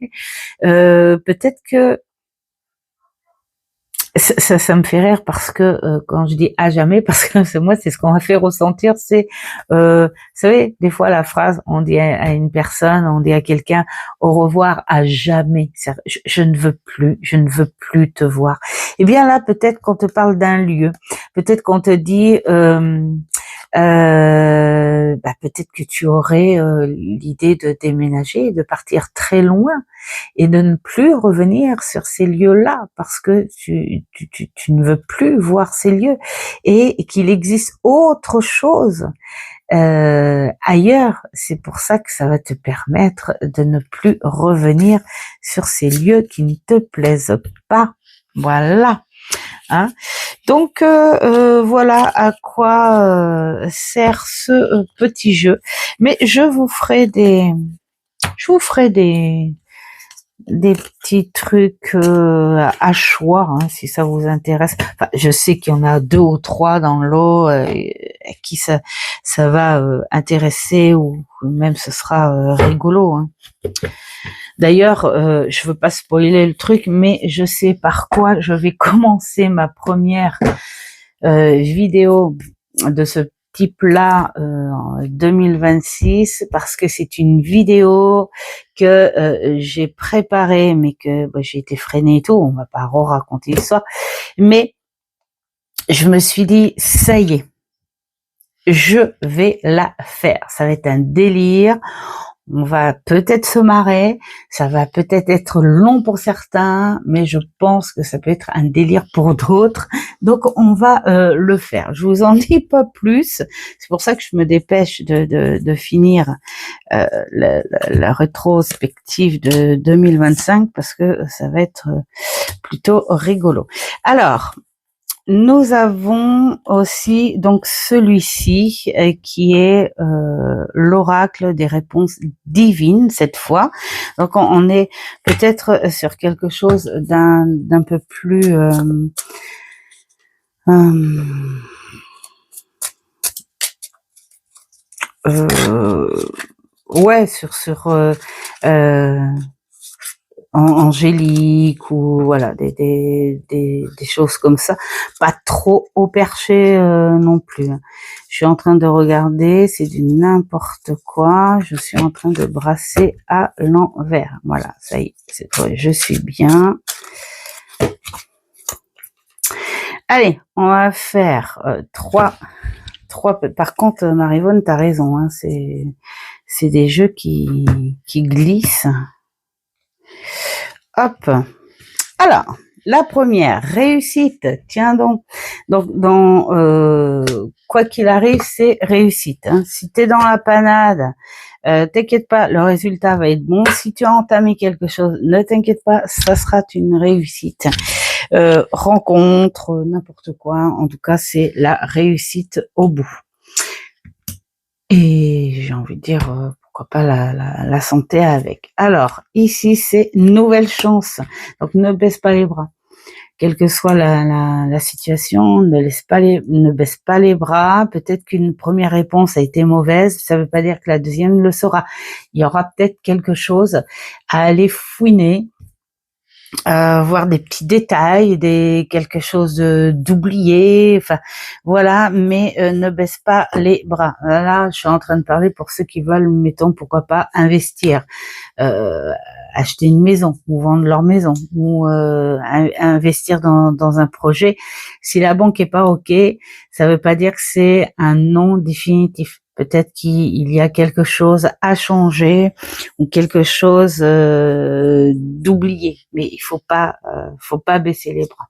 Peut-être que ça me fait rire parce que quand je dis à jamais, parce que c'est moi, c'est ce qu'on m'a fait ressentir, c'est, vous savez, des fois la phrase, on dit à une personne, on dit à quelqu'un, au revoir à jamais. Je ne veux plus te voir. Eh bien là, peut-être qu'on te parle d'un lieu, peut-être qu'on te dit, peut-être que tu aurais l'idée de déménager, de partir très loin et de ne plus revenir sur ces lieux-là parce que tu ne veux plus voir ces lieux et qu'il existe autre chose ailleurs. C'est pour ça que ça va te permettre de ne plus revenir sur ces lieux qui ne te plaisent pas. Voilà. Hein. Donc voilà à quoi sert ce petit jeu. Mais je vous ferai des des petits trucs à choix, hein, si ça vous intéresse. Enfin, je sais qu'il y en a 2 ou 3 dans l'eau à qui ça va intéresser ou même ce sera rigolo. Hein. D'ailleurs, je veux pas spoiler le truc, mais je sais par quoi je vais commencer ma première vidéo de ce type-là en 2026 parce que c'est une vidéo que j'ai préparée mais que j'ai été freinée et tout, on va pas raconter l'histoire, mais je me suis dit ça y est, je vais la faire, ça va être un délire. On va peut-être se marrer, ça va peut-être être long pour certains, mais je pense que ça peut être un délire pour d'autres. Donc on va le faire. Je vous en dis pas plus. C'est pour ça que je me dépêche de finir la rétrospective de 2025 parce que ça va être plutôt rigolo. Alors, nous avons aussi donc celui-ci qui est l'oracle des réponses divines cette fois. Donc on est peut-être sur quelque chose d'un peu plus ouais sur angélique ou voilà des choses comme ça, pas trop au perché non plus. Je suis en train de regarder, c'est du n'importe quoi. Je suis en train de brasser à l'envers. Voilà, ça y est, c'est vrai, je suis bien. Allez, on va faire trois. Par contre, Marivonne, t'as raison, hein, c'est des jeux qui glissent. Hop. Alors, la première, réussite. Tiens donc. Donc, quoi qu'il arrive, c'est réussite. Hein. Si tu es dans la panade, t'inquiète pas, le résultat va être bon. Si tu as entamé quelque chose, ne t'inquiète pas, ça sera une réussite. Rencontre, n'importe quoi. En tout cas, c'est la réussite au bout. Et j'ai envie de dire, pourquoi pas la santé avec. Alors, ici, c'est nouvelle chance. Donc, ne baisse pas les bras. Quelle que soit la situation, ne baisse pas les bras. Peut-être qu'une première réponse a été mauvaise, ça ne veut pas dire que la deuxième le sera. Il y aura peut-être quelque chose à aller fouiner, voir des petits détails, quelque chose d'oublié, enfin voilà, mais ne baisse pas les bras. Là, je suis en train de parler pour ceux qui veulent, mettons, pourquoi pas investir. Acheter une maison ou vendre leur maison ou investir dans un projet. Si la banque est pas OK, ça veut pas dire que c'est un non définitif. Peut-être qu'il y a quelque chose à changer ou quelque chose d'oublié, mais il faut pas baisser les bras.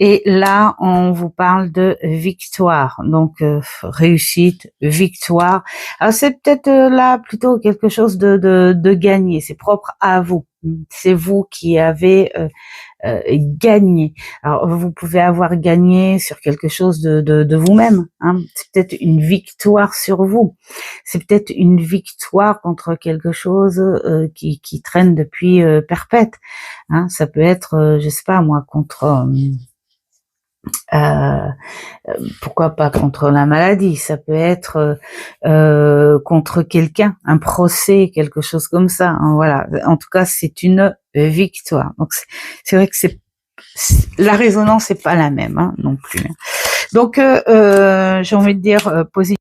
Et là, on vous parle de victoire, donc réussite, victoire. Alors c'est peut-être là plutôt quelque chose de gagné, c'est propre à vous. C'est vous qui avez gagné. Alors vous pouvez avoir gagné sur quelque chose de vous-même. Hein. C'est peut-être une victoire sur vous. C'est peut-être une victoire contre quelque chose qui traîne depuis perpète. Hein. Ça peut être, je sais pas moi, contre pourquoi pas contre la maladie, ça peut être contre quelqu'un, un procès, quelque chose comme ça. Hein, voilà. En tout cas, c'est une victoire. Donc c'est vrai que la résonance n'est pas la même hein, non plus. Donc j'ai envie de dire positif.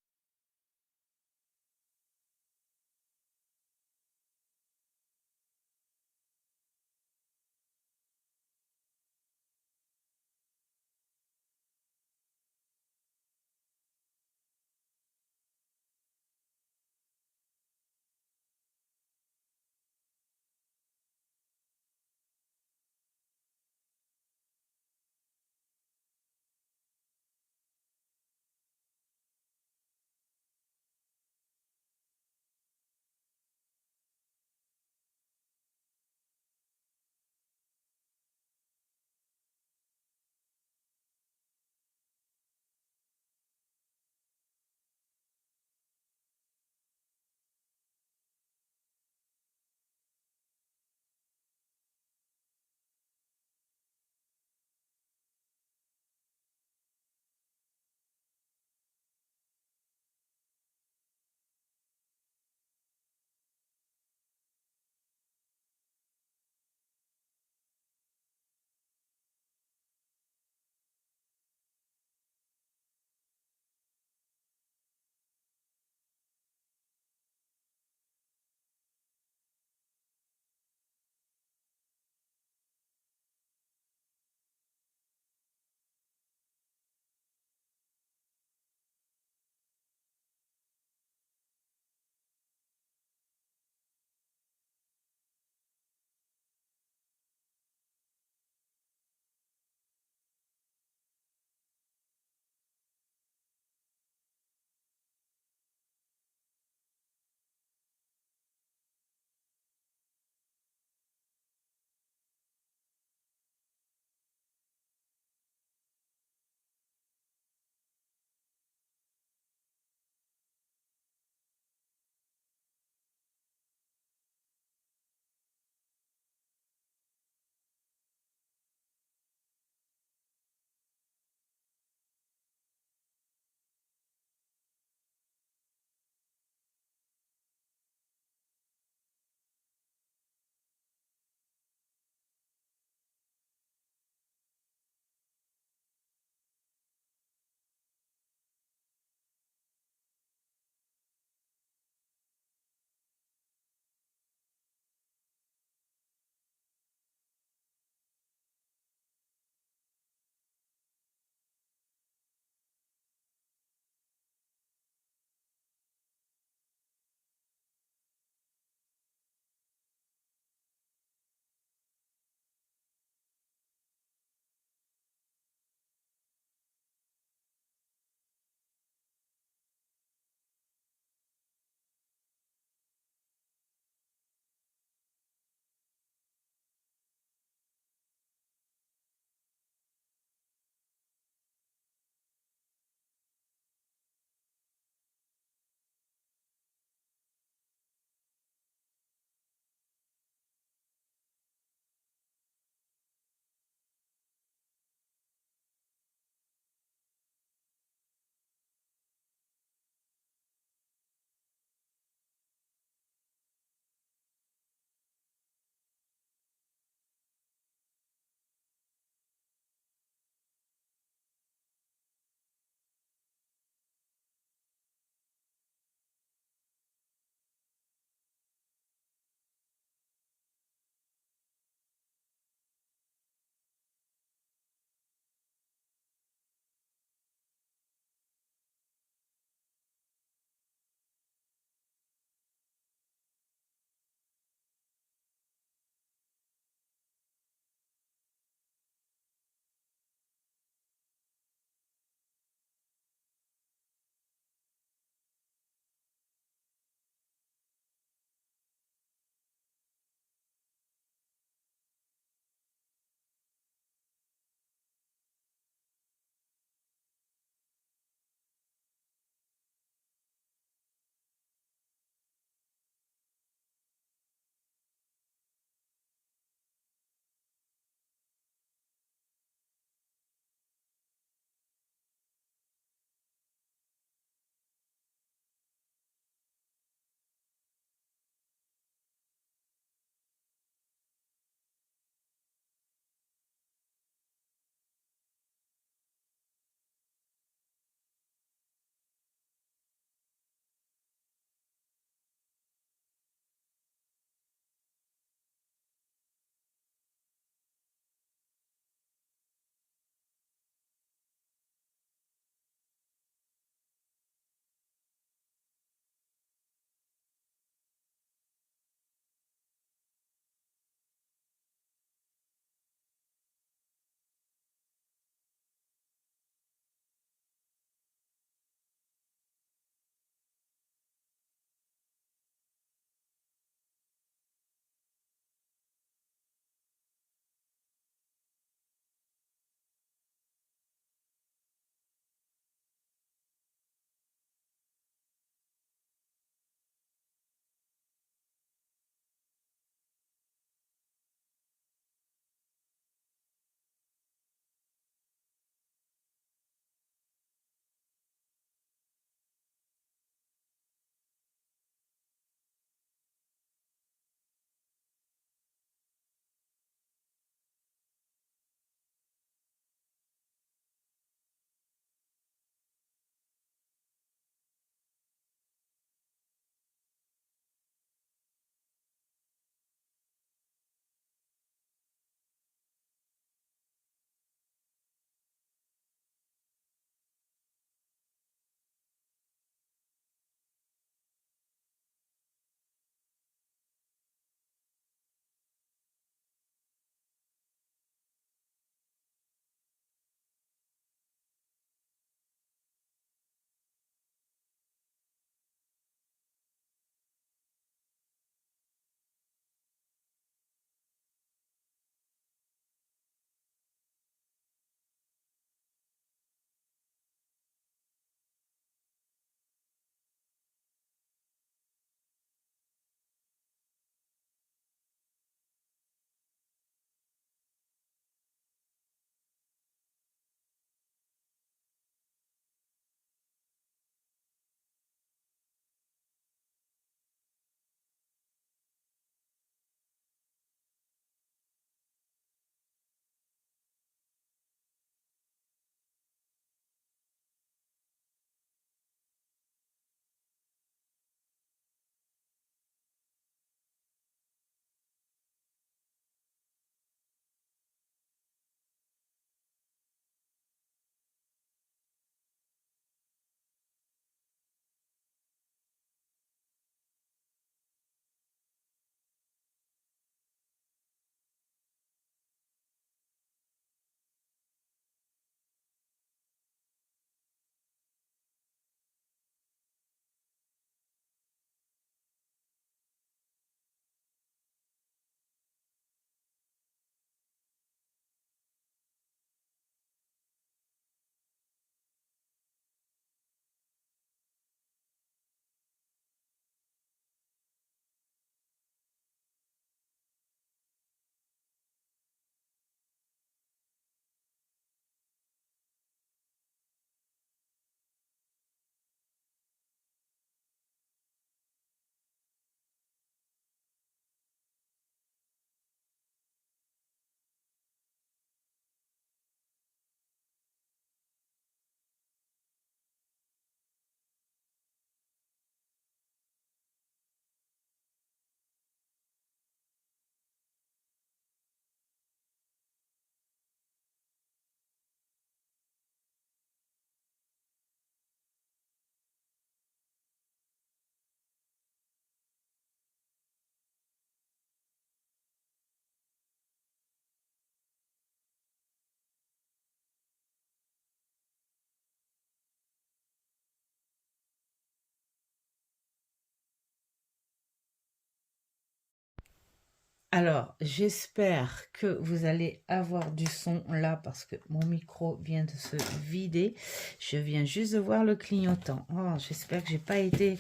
Alors, j'espère que vous allez avoir du son là parce que mon micro vient de se vider. Je viens juste de voir le clignotant. Oh, j'espère que j'ai pas été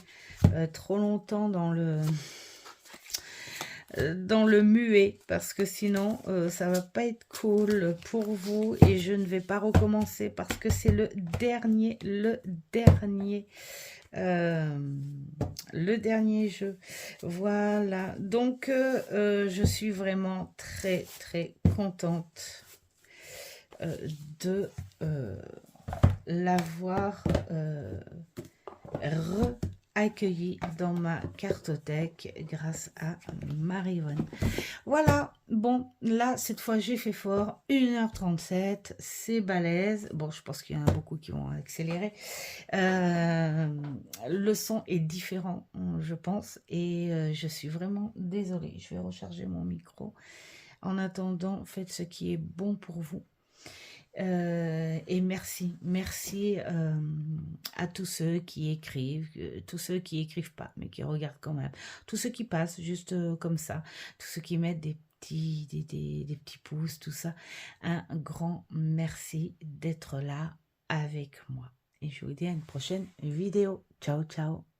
trop longtemps dans le muet parce que sinon ça va pas être cool pour vous et je ne vais pas recommencer parce que c'est le dernier jeu. Voilà, donc je suis vraiment très très contente de l'avoir accueilli dans ma cartothèque grâce à Marie-Yvonne. Voilà, bon, là, cette fois, j'ai fait fort. 1h37, c'est balèze. Bon, je pense qu'il y en a beaucoup qui vont accélérer. Le son est différent, je pense, et je suis vraiment désolée. Je vais recharger mon micro. En attendant, faites ce qui est bon pour vous. Et merci à tous ceux qui écrivent, tous ceux qui écrivent pas, mais qui regardent quand même, tous ceux qui passent juste comme ça, tous ceux qui mettent des petits pouces, tout ça. Un grand merci d'être là avec moi. Et je vous dis à une prochaine vidéo. Ciao, ciao.